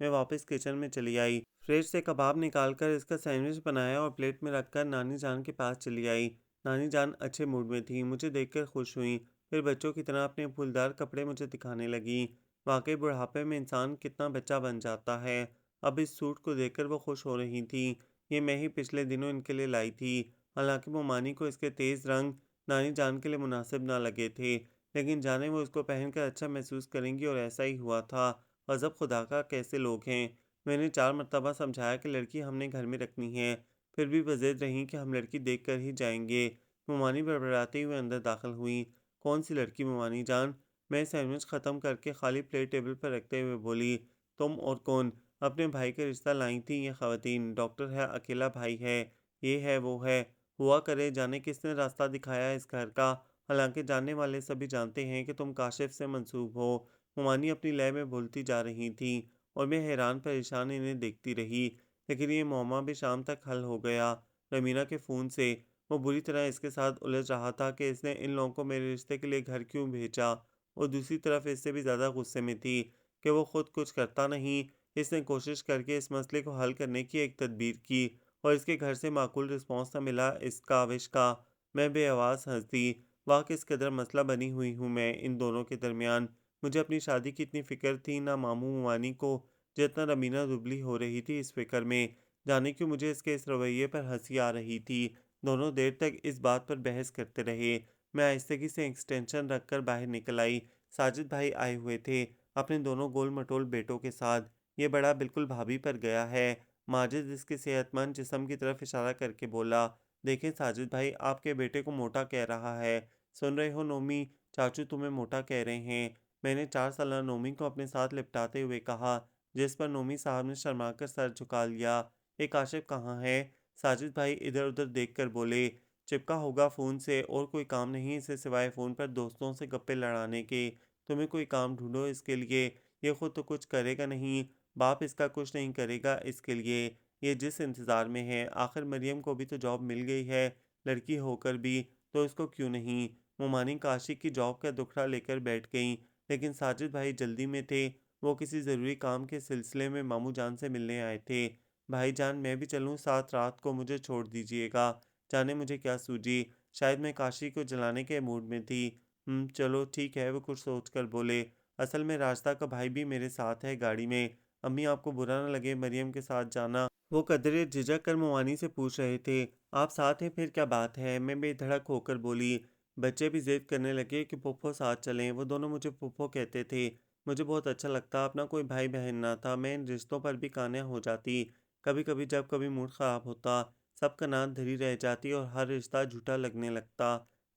मैं वापस किचन में चली आई। फ्रिज से कबाब निकालकर इसका सैंडविच बनाया और प्लेट में रखकर नानी जान के पास चली आई। नानी जान अच्छे मूड में थी, मुझे देखकर खुश हुई। फिर बच्चों की तरह अपने फूलदार कपड़े मुझे दिखाने लगी। वाकई बुढ़ापे में इंसान कितना बच्चा बन जाता है। अब इस सूट को देखकर वो खुश हो रही थी। ये मैं ही पिछले दिनों इनके लिए लाई थी। हालांकि मोमानी को इसके तेज़ रंग नानी जान के लिए मुनासिब ना लगे थे, लेकिन जाने वो इसको पहनकर अच्छा महसूस करेंगी, और ऐसा ही हुआ था। गज़ब खुदा का, कैसे लोग हैं। मैंने 4 मरतबा समझाया कि लड़की हमने घर में रखनी है, फिर भी बज़िद रहीं कि हम लड़की देख कर ही जाएंगे। मोमानी बड़बड़ाते हुए अंदर दाखिल हुई। कौन सी लड़की मोमानी जान? मैं सैंडविच ख़त्म करके खाली प्लेट टेबल पर रखते हुए बोली। तुम और कौन? अपने भाई का रिश्ता लाई थी ये ख़वातीन। डॉक्टर है, अकेला भाई है, ये है वो है। हुआ करे, जाने किसने रास्ता दिखाया इस घर का। हालांकि जानने वाले सभी जानते हैं कि तुम काशिफ से मंसूब हो। हुमानी अपनी लय में बोलती जा रही थी, और मैं हैरान परेशान इन्हें देखती रही। लेकिन ये मुअम्मा भी शाम तक हल हो गया, रमीना के फ़ोन से। वो बुरी तरह इसके साथ उलझ रहा था कि इसने इन लोगों को मेरे रिश्ते के लिए घर क्यों भेजा, और दूसरी तरफ इससे भी ज़्यादा गुस्से में थी कि वो खुद कुछ करता नहीं। इसने कोशिश करके इस मसले को हल करने की एक तदबीर की, और इसके घर से माकूल रिस्पॉन्स न मिला इस काविश का। मैं बेआवाज़ हँस दी। वाह! किस कदर मसला बनी हुई हूँ मैं इन दोनों के दरमियान। मुझे अपनी शादी की इतनी फ़िक्र थी ना मामू-ममानी को जितना रमीना दुबली हो रही थी इस फ़िक्र में। जाने क्यों मुझे इसके इस रवैये पर हँसी आ रही थी। दोनों देर तक इस बात पर बहस करते रहे। मैं आहिस्तगी से एक्सटेंशन रखकर बाहर निकल आई। साजिद भाई आए हुए थे, अपने दोनों गोल-मटोल बेटों के साथ। ये बड़ा बिल्कुल भाभी पर गया है। माजिद इसके सेहतमंद जिस्म की तरफ इशारा करके बोला, देखें साजिद भाई आपके बेटे को मोटा कह रहा है। सुन रहे हो नोमी, चाचू तुम्हें मोटा कह रहे हैं। मैंने 4 साला नोमी को अपने साथ लिपटाते हुए कहा, जिस पर नोमी साहब ने शर्माकर सर झुका लिया। ये काशिफ कहाँ है? साजिद भाई इधर-उधर देखकर बोले, चिपका होगा फ़ोन से और कोई काम नहीं इसे सिवाय फ़ोन पर दोस्तों से गप्पे लड़ाने के। तुम्हें कोई काम ढूँढो इसके लिए। ये खुद तो कुछ करेगा नहीं, बाप इसका कुछ नहीं करेगा इसके लिए। ये जिस इंतज़ार में है, आखिर मरियम को भी तो जॉब मिल गई है, लड़की होकर भी, तो इसको क्यों नहीं? मुमानी काशी की जॉब का दुखड़ा लेकर बैठ गईं, लेकिन साजिद भाई जल्दी में थे। वो किसी ज़रूरी काम के सिलसिले में मामू जान से मिलने आए थे। भाईजान मैं भी चलूँ साथ रात को मुझे छोड़ दीजिएगा। जाने मुझे क्या सूझी, शायद मैं काशी को जलाने के मूड में थी। चलो ठीक है, वो कुछ सोचकर बोले। असल में रास्ता का भाई भी मेरे साथ है गाड़ी में। अम्मी आपको बुरा ना लगे मरियम के साथ जाना। वो कदरे झिझक कर मुमानी से पूछ रहे थे, आप साथ हैं फिर क्या बात है? मैं बेधड़क होकर बोली। बच्चे भी ज़िद करने लगे कि पुप्पो साथ चलें। वो दोनों मुझे पुप्पो कहते थे। मुझे बहुत अच्छा लगता, अपना कोई भाई बहन ना था। मैं इन रिश्तों पर भी कान्या हो जाती। कभी-कभी जब कभी मूड ख़राब होता, सब कनात धरी रह जाती और हर रिश्ता झूठा लगने लगता।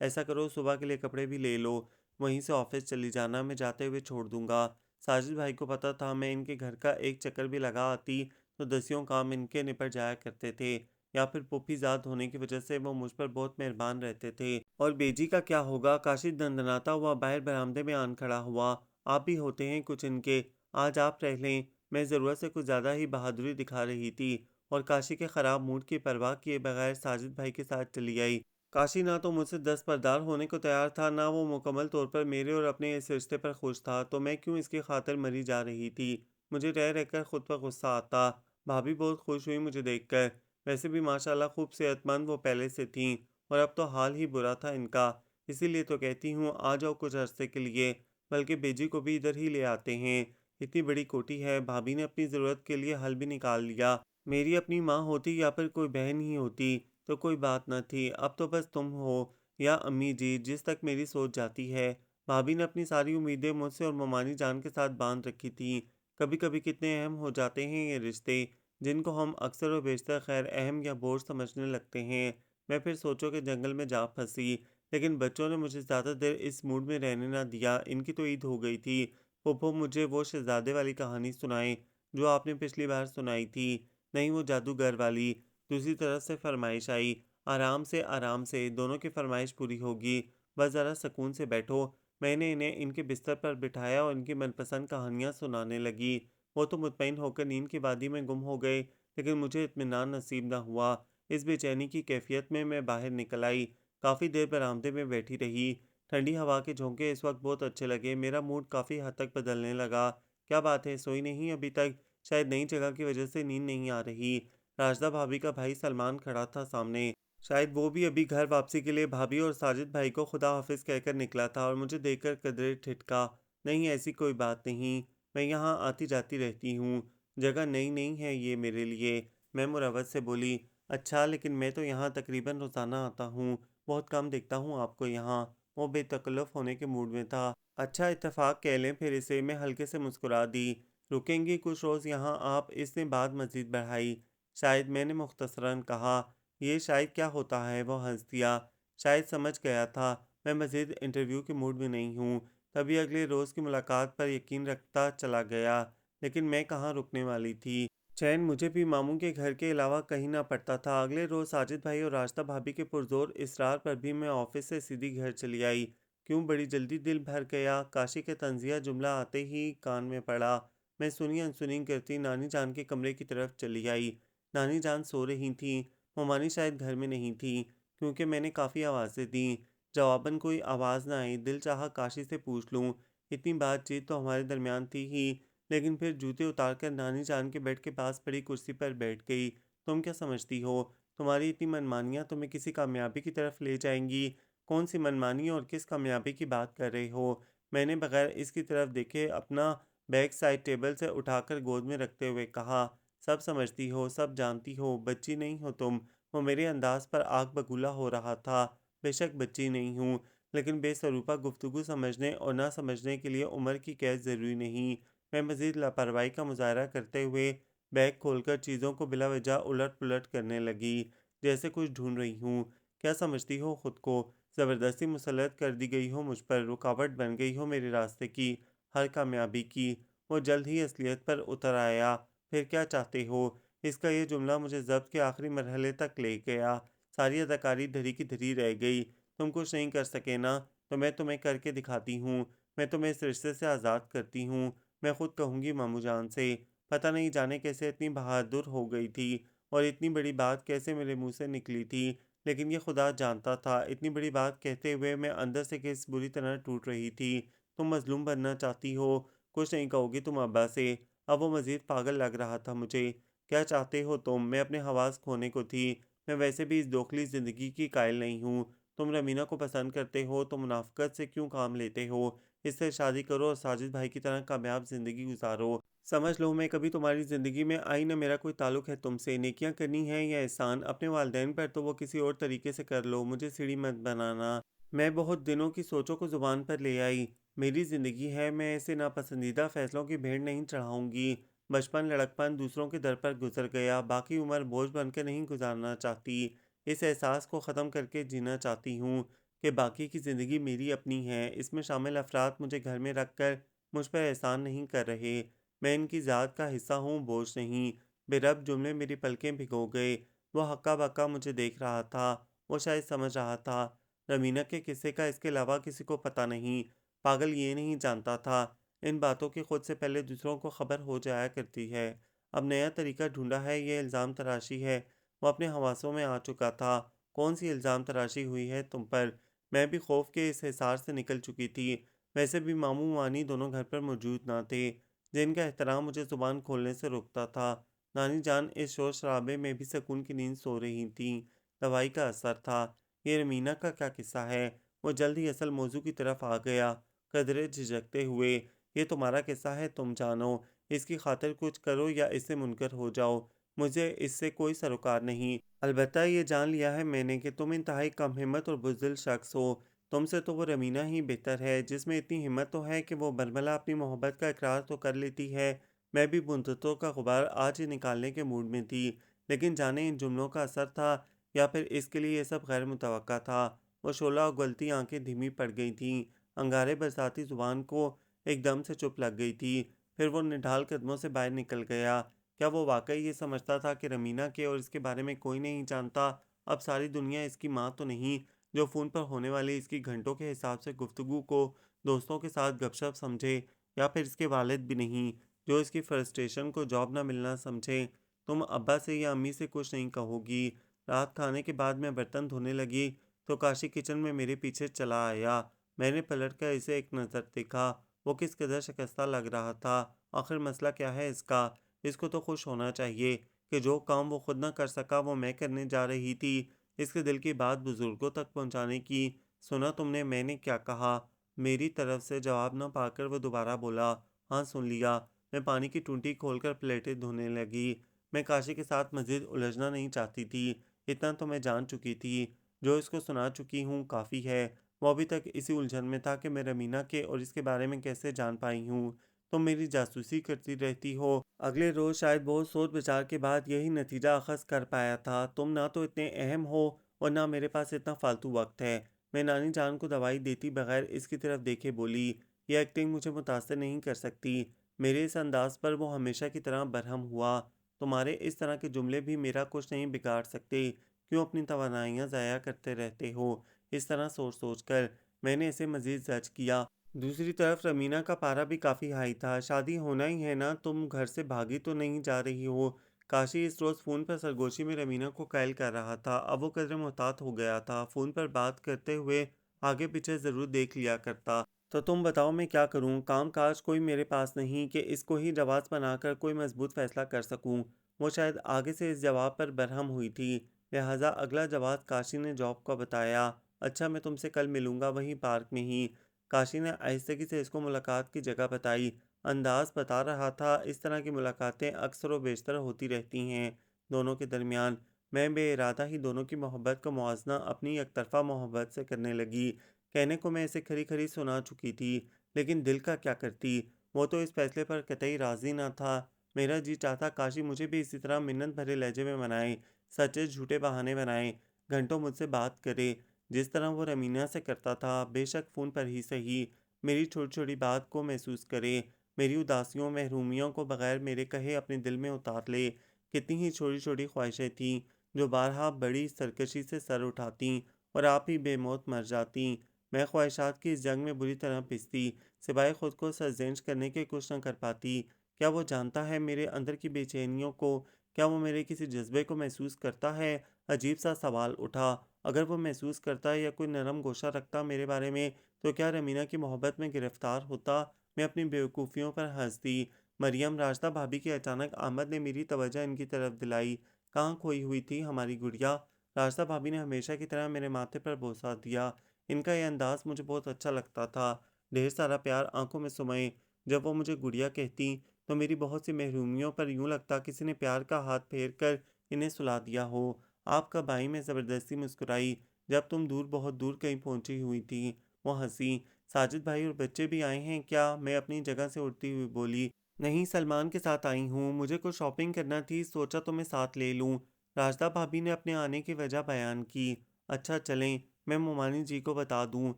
ऐसा करो सुबह के लिए कपड़े भी ले लो, वहीं से ऑफ़िस चली जाना, मैं जाते हुए छोड़ दूँगा। साजिद भाई को पता था मैं इनके घर का एक चक्कर भी लगा आती तो दसियों काम इनके निपट जाया करते थे, या फिर पुप्पीज़ाद होने की वजह से वो मुझ पर बहुत मेहरबान रहते थे। और बेजी का क्या होगा? काशी दंदनाता हुआ बाहर बरामदे में आन खड़ा हुआ। आप भी होते हैं कुछ इनके, आज आप रह लें। मैं ज़रूरत से कुछ ज़्यादा ही बहादुरी दिखा रही थी और काशी के ख़राब मूड की परवाह किए बगैर साजिद भाई के साथ चली आई। काशी ना तो मुझसे दस्तबरदार होने को तैयार था, ना वो मुकम्मल तौर पर मेरे और अपने इस रिश्ते पर खुश था, तो मैं क्यों इसकी खातिर मरी जा रही थी। मुझे रह रहकर खुद पर गुस्सा आता। भाभी बहुत खुश हुई मुझे देखकर। वैसे भी माशाल्लाह खूब सेहतमंद वो पहले से थीं और अब तो हाल ही बुरा था इनका। इसीलिए तो कहती हूँ आ जाओ कुछ अरसे के लिए, बल्कि बेजी को भी इधर ही ले आते हैं। इतनी बड़ी कोठी है, भाभी ने अपनी ज़रूरत के लिए हल भी निकाल लिया। मेरी अपनी माँ होती या फिर कोई बहन ही होती तो कोई बात न थी। अब तो बस तुम हो या अम्मी जी जिस तक मेरी सोच जाती है। भाभी ने अपनी सारी उम्मीदें मुझसे और ममानी जान के साथ बांध रखी थी। कभी-कभी कितने अहम हो जाते हैं ये रिश्ते, जिनको हम अक्सर व बेशतर खैर अहम या बोझ समझने लगते हैं। मैं फिर सोचो के जंगल में जा फंसी, लेकिन बच्चों ने मुझे ज़्यादा देर इस मूड में रहने ना दिया। इनकी तो ईद हो गई थी। फूफो मुझे वो शहज़ादे वाली कहानी सुनाएँ, जो आपने पिछली बार सुनाई थी। नहीं वो जादूगर वाली। दूसरी तरफ से फरमाइश आई, आराम से दोनों की फरमाइश पूरी होगी, बस ज़रा सुकून से बैठो। मैंने इन्हें इनके बिस्तर पर बिठाया और इनकी मनपसंद कहानियाँ सुनाने लगी। वो तो मुतमईन होकर नींद की वादी में गुम हो गए, लेकिन मुझे इत्मीनान नसीब न हुआ। इस बेचैनी की कैफियत में मैं बाहर निकल आई। काफ़ी देर बरामदे में बैठी रही। ठंडी हवा के झोंके इस वक्त बहुत अच्छे लगे। मेरा मूड काफ़ी हद तक बदलने लगा। क्या बात है, सोई नहीं अभी तक? शायद नई जगह की वजह से नींद नहीं आ रही। राजदा भाभी का भाई सलमान खड़ा था सामने। शायद वो भी अभी घर वापसी के लिए भाभी और साजिद भाई को खुदा हाफिज़ कहकर निकला था और मुझे देखकर कदरे ठिठका। नहीं ऐसी कोई बात नहीं, मैं यहाँ आती-जाती रहती हूँ। जगह नई नहीं है ये मेरे लिए। मैं मुरवत से बोली, अच्छा लेकिन मैं तो यहाँ तकरीबन रोज़ाना आता हूँ, बहुत कम देखता हूँ आपको यहाँ। वो बेतकल्लुफ़ होने के मूड में था। अच्छा इत्तेफ़ाक कह लें फिर इसे, मैं हल्के से मुस्कुरा दी। रुकेंगी कुछ रोज़ यहाँ आप? इसने बात मज़ीद बढ़ाई। शायद मैंने मुख्तसरन कहा, ये शायद क्या होता है? वो हँस दिया। शायद समझ गया था, मैं मज़ीद इंटरव्यू के मूड में नहीं हूँ। तभी अगले रोज़ की मुलाकात पर यकीन रखता चला गया, लेकिन मैं कहाँ रुकने वाली थी। चैन मुझे भी मामू के घर के अलावा कहीं ना पड़ता था। अगले रोज़ साजिद भाई और रास्ता भाभी के पुरज़ोर इसरार पर भी मैं ऑफ़िस से सीधी घर चली आई। क्यों बड़ी जल्दी दिल भर गया। काशी के तंज़िया जुमला आते ही कान में पड़ा। मैं सुनी अनसुनी करती नानी जान के कमरे की तरफ चली आई। नानी जान सो रही थीं। ममानी शायद घर में नहीं थी, क्योंकि मैंने काफ़ी आवाज़ें दीं। जवाबन कोई आवाज़ ना आई। दिल चाहा काशी से पूछ लूँ। इतनी बातचीत तो हमारे दरमियान थी ही, लेकिन फिर जूते उतारकर नानी जान के बेड के पास पड़ी कुर्सी पर बैठ गई। तुम क्या समझती हो? तुम्हारी इतनी मनमानियाँ तुम्हें किसी कामयाबी की तरफ ले जाएंगी। कौन सी मनमानी और किस कामयाबी की बात कर रहे हो? मैंने बगैर इसकी तरफ देखे अपना बैग साइड टेबल से उठाकर गोद में रखते हुए कहा, सब समझती हो, सब जानती हो, बच्ची नहीं हो तुम। वो मेरे अंदाज पर आग बबूला हो रहा था। बेशक बच्ची नहीं हूँ, लेकिन बेसरूपा गुफ्तगू समझने और ना समझने के लिए उम्र की कैद ज़रूरी नहीं। मैं मज़ीद लापरवाही का मुज़ाहरा करते हुए बैग खोलकर चीज़ों को बिला वजह उलट-पुलट करने लगी, जैसे कुछ ढूँढ रही हूँ। क्या समझती हो खुद को? ज़बरदस्ती मुसल्लत कर दी गई हो मुझ पर, रुकावट बन गई हो मेरे रास्ते की, हर कामयाबी की। वो जल्द ही असलियत पर उतर आया। फिर क्या चाहते हो? इसका ये जुमला मुझे ज़ब्त के आखिरी मरहले तक ले गया। सारी अदाकारी धरी की धरी रह गई। तुम कुछ नहीं कर सके ना, तो मैं तुम्हें करके दिखाती हूँ। मैं तुम्हें इस रिश्ते से आज़ाद करती हूँ। मैं खुद कहूँगी मामू जान से। पता नहीं जाने कैसे इतनी बहादुर हो गई थी और इतनी बड़ी बात कैसे मेरे मुँह से निकली थी। लेकिन ये खुदा जानता था, इतनी बड़ी बात कहते हुए मैं अंदर से किस बुरी तरह टूट रही थी। तुम मज़लूम बनना चाहती हो, कुछ नहीं कहोगी तुम अब्बा से। अब वो मज़ीद पागल लग रहा था मुझे। क्या चाहते हो तुम? मैं अपने हवास खोने को थी। मैं वैसे भी इस दोखली ज़िंदगी की कायल नहीं हूँ। तुम रमीना को पसंद करते हो तो मुनाफ़िक़त से क्यों काम लेते हो? इससे शादी करो और साजिद भाई की तरह कामयाब ज़िंदगी गुज़ारो। समझ लो मैं कभी तुम्हारी ज़िंदगी में आई ना, मेरा कोई ताल्लुक़ है तुमसे। नेकियां करनी है या एहसान अपने वालिदैन पर तो वो किसी और तरीके से कर लो, मुझे सीढ़ी मत बनाना। मैं बहुत दिनों की सोचों को ज़ुबान पर ले आई। मेरी ज़िंदगी है, मैं ऐसे नापसंदीदा फ़ैसलों की भेंट नहीं चढ़ाऊँगी। बचपन, लड़कपन दूसरों के दर पर गुज़र गया, बाकी उम्र बोझ बनकर नहीं गुज़ारना चाहती। इस एहसास को ख़त्म करके जीना चाहती हूँ कि बाकी की ज़िंदगी मेरी अपनी है। इसमें शामिल अफ़राद मुझे घर में रख कर मुझ पर एहसान नहीं कर रहे। मैं इनकी ज़ात का हिस्सा हूँ, बोझ नहीं। बेरब जुमले मेरी पलकें भिगो गए। वो हक्का-बक्का मुझे देख रहा था। वो शायद समझ रहा था। रमीना के किस्से का इसके अलावा किसी को पता नहीं। पागल ये नहीं जानता था। इन बातों की खुद से पहले दूसरों को खबर हो जाया करती है। अब नया तरीका ढूँढा है, ये इल्ज़ाम तराशी है। वो अपने हवासों में आ चुका था। कौन-सी इल्ज़ाम तराशी हुई है तुम पर? मैं भी खौफ के इस हिसार से निकल चुकी थी। वैसे भी मामू-मानी दोनों घर पर मौजूद ना थे, जिनका एहतराम मुझे ज़ुबान खोलने से रोकता था। नानी जान इस शोर-शराबे में भी सुकून की नींद सो रही थीं। दवाई का असर था। ये रमीना का क्या किस्सा है? वो जल्द ही असल मौज़ू की तरफ आ गया, कदरे झिझकते हुए। ये तुम्हारा किस्सा है, तुम जानो। इसकी खातिर कुछ करो या इससे मुनकर हो जाओ। मुझे इससे कोई सरोकार नहीं। अलबत्ता ये जान लिया है मैंने कि तुम इंतहाई कम हिम्मत और बुज़दिल शख्स हो। तुमसे तो वो रमीना ही बेहतर है, जिसमें इतनी हिम्मत तो है कि वो बरमला अपनी मोहब्बत का इकरार तो कर लेती है। मैं भी मुद्दतों का गुबार आज ही निकालने के मूड में थी, लेकिन जाने इन जुमलों का असर था या फिर इसके लिए ये सब गैर मुतवक्का था। वो शोला उगलती आंखें धीमी पड़ गई थीं, अंगारे बरसाती ज़ुबान को एकदम से चुप लग गई थी। फिर वो निढाल कदमों से बाहर निकल गया। क्या वो वाकई ये समझता था कि रमीना के और इसके बारे में कोई नहीं जानता? अब सारी दुनिया इसकी माँ तो नहीं, जो फ़ोन पर होने वाली इसकी घंटों के हिसाब से गुफ्तगू को दोस्तों के साथ गपशप समझे, या फिर इसके वालिद भी नहीं, जो इसकी फ्रस्ट्रेशन को जॉब ना मिलना समझे। तुम अब्बा से या अम्मी से कुछ नहीं कहोगी। रात खाने के बाद मैं बर्तन धोने लगी तो काशी किचन में मेरे पीछे चला आया। मैंने पलटकर इसे एक नज़र देखा। वो किस कदर शिकस्ता लग रहा था। आखिर मसला क्या है इसका? इसको तो खुश होना चाहिए कि जो काम वो खुद ना कर सका वो मैं करने जा रही थी। इसके दिल की बात बुजुर्गों तक पहुंचाने की। सुना तुमने मैंने क्या कहा? मेरी तरफ से जवाब न पाकर वो दोबारा बोला, हाँ सुन लिया। मैं पानी की टूटी खोलकर प्लेटें धोने लगी। मैं काशी के साथ मज़ीद उलझना नहीं चाहती थी। इतना तो मैं जान चुकी थी। जो इसको सुना चुकी हूँ काफ़ी है। वो अभी तक इसी उलझन में था कि मैं रमीना के और इसके बारे में कैसे जान पाई हूँ। तुम मेरी जासूसी करती रहती हो। अगले रोज़ शायद बहुत सोच विचार के बाद यही नतीजा अख़ज़ कर पाया था। तुम ना तो इतने अहम हो और ना मेरे पास इतना फ़ालतू वक्त है। मैं नानी जान को दवाई देती बगैर इसकी तरफ देखे बोली, ये एक्टिंग मुझे मुतासर नहीं कर सकती। मेरे इस अंदाज पर वो हमेशा की तरह बरहम हुआ। तुम्हारे इस तरह के जुमले भी मेरा कुछ नहीं बिगाड़ सकते। क्यों अपनी तवानाइयाँ ज़ाया करते रहते हो? इस तरह सोच सोच कर मैंने इसे मज़ीद जज किया। दूसरी तरफ रमीना का पारा भी काफ़ी हाई था। शादी होना ही है ना, तुम घर से भागी तो नहीं जा रही हो? काशी इस रोज़ फ़ोन पर सरगोशी में रमीना को कायल कर रहा था। अब वो कदरे मोहतात हो गया था। फ़ोन पर बात करते हुए आगे पीछे ज़रूर देख लिया करता। तो तुम बताओ मैं क्या करूँ? काम-काज कोई मेरे पास नहीं कि इसको ही रवाज़ बनाकर कोई मज़बूत फ़ैसला कर सकूँ। वो शायद आगे से इस जवाब पर बरहम हुई थी। लिहाजा अगला जवाब काशी ने जॉब का बताया। अच्छा, मैं तुमसे कल मिलूंगा वहीं पार्क में ही। काशी ने आहिस्तगी से इसको मुलाकात की जगह बताई। अंदाज बता रहा था इस तरह की मुलाकातें अक्सर व बेशतर होती रहती हैं दोनों के दरमियान। मैं बेइरादा ही दोनों की मोहब्बत का मुआजना अपनी एकतरफा मोहब्बत से करने लगी। कहने को मैं इसे खरी खरी सुना चुकी थी, लेकिन दिल का क्या करती। वो तो इस फैसले पर कतई राजी ना था। मेरा जी चाहता काशी मुझे भी इसी तरह मिन्नत भरे लहजे में मनाए, सचे झूठे बहाने बनाए, घंटों मुझसे बात करे, जिस तरह वो रमीना से करता था। बेशक फ़ोन पर ही सही, मेरी छोटी छोटी बात को महसूस करे, मेरी उदासियों महरूमियों को बगैर मेरे कहे अपने दिल में उतार ले। कितनी ही छोटी छोटी ख्वाहिशें थीं जो बारहा बड़ी सरकशी से सर उठाती और आप ही बेमौत मर जाती। मैं ख्वाहिशात की इस जंग में बुरी तरह पिसती, सिवाय खुद को सरजंश करने के कुछ न कर पाती। क्या वो जानता है मेरे अंदर की बेचैनियों को? क्या वो मेरे किसी जज्बे को महसूस करता है? अजीब सा सवाल उठा। अगर वो महसूस करता है या कोई नरम गोशा रखता मेरे बारे में, तो क्या रमीना की मोहब्बत में गिरफ्तार होता? मैं अपनी बेवकूफ़ियों पर हंसती। मरियम, राजदा भाभी की अचानक आमद ने मेरी तवज्जो इनकी तरफ दिलाई। कहाँ खोई हुई थी हमारी गुड़िया? राजदा भाभी ने हमेशा की तरह मेरे माथे पर बोसा दिया। इनका यह अंदाज मुझे बहुत अच्छा लगता था। ढेर सारा प्यार आंखों में सुमाए। जब वो मुझे गुड़िया कहती, तो मेरी बहुत सी महरूमियों पर यूं लगता किसी ने प्यार का हाथ फेर कर इन्हें सुला दिया हो। आप कब आई? मैं ज़बरदस्ती मुस्कुराई। जब तुम दूर, बहुत दूर कहीं पहुंची हुई थी। वो हंसी। साजिद भाई और बच्चे भी आए हैं क्या? मैं अपनी जगह से उठती हुई बोली। नहीं, सलमान के साथ आई हूँ। मुझे कुछ शॉपिंग करना थी, सोचा तुम्हें साथ ले लूँ। राजदा भाभी ने अपने आने की वजह बयान की। अच्छा चलें, मैं मोमानी जी को बता दूँ।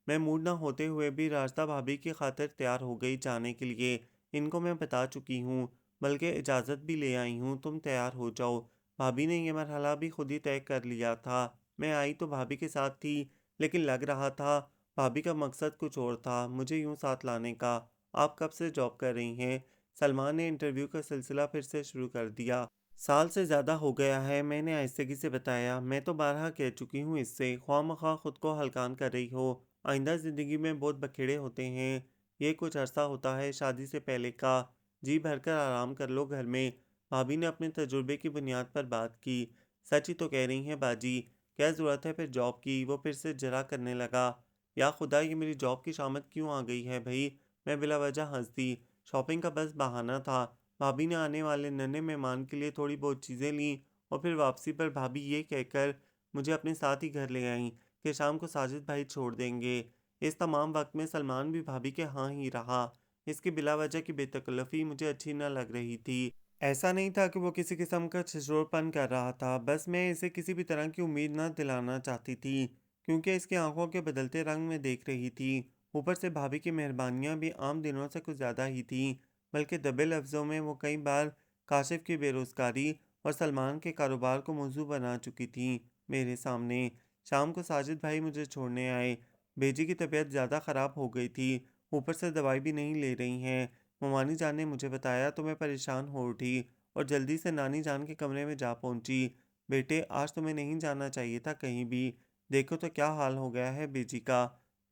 मैं मूड ना होते हुए भी राजदा भाभी की खातिर तैयार हो गई जाने के लिए। इनको मैं बता चुकी हूँ, बल्कि इजाज़त भी ले आई हूँ, तुम तैयार हो जाओ। भाभी ने यह मरहला भी खुद ही तय कर लिया था। मैं आई तो भाभी के साथ थी, लेकिन लग रहा था भाभी का मकसद कुछ और था, मुझे यूँ साथ लाने का। आप कब से जॉब कर रही हैं? सलमान ने इंटरव्यू का सिलसिला फिर से शुरू कर दिया। साल से ज़्यादा हो गया है, मैंने आहिस्तगी से बताया। मैं तो बारहा कह चुकी हूँ इससे, ख्वामख्वाह खुद को हल्कान कर रही हो। आइंदा ज़िंदगी में बहुत बखेड़े होते हैं। ये कुछ अरसा होता है शादी से पहले का। जी भरकर आराम कर लो घर में। भाभी ने अपने तजुर्बे की बुनियाद पर बात की। सच ही तो कह रही हैं बाजी, क्या ज़रूरत है फिर जॉब की? वो फिर से जरा करने लगा। या खुदा, ये मेरी जॉब की शामत क्यों आ गई है भई? मैं बिला वजह हंस दी। शॉपिंग का बस बहाना था। भाभी ने आने वाले नन्हे मेहमान के लिए थोड़ी बहुत चीज़ें लीं और फिर वापसी पर भाभी ये कहकर मुझे अपने साथ ही घर ले आईं कि शाम को साजिद भाई छोड़ देंगे। इस तमाम वक्त में सलमान भी भाभी के हाँ ही रहा। इसकी बिलावजह की बेतकल्लफ़ी मुझे अच्छी न लग रही थी। ऐसा नहीं था कि वो किसी किस्म का छिछोरपन कर रहा था, बस मैं इसे किसी भी तरह की उम्मीद न दिलाना चाहती थी, क्योंकि इसकी आंखों के बदलते रंग में देख रही थी। ऊपर से भाभी की मेहरबानियां भी आम दिनों से कुछ ज़्यादा ही थीं, बल्कि दबे लफ्ज़ों में वो कई बार काशिफ की बेरोज़गारी और सलमान के कारोबार को मौजू बना चुकी थीं मेरे सामने। शाम को साजिद भाई मुझे छोड़ने आए। बेजी की तबीयत ज़्यादा ख़राब हो गई थी, ऊपर से दवाई भी नहीं ले रही हैं। ममानी जान ने मुझे बताया तो मैं परेशान हो उठी और जल्दी से नानी जान के कमरे में जा पहुंची। बेटे, आज तुम्हें नहीं जाना चाहिए था कहीं भी। देखो तो क्या हाल हो गया है बेजी का।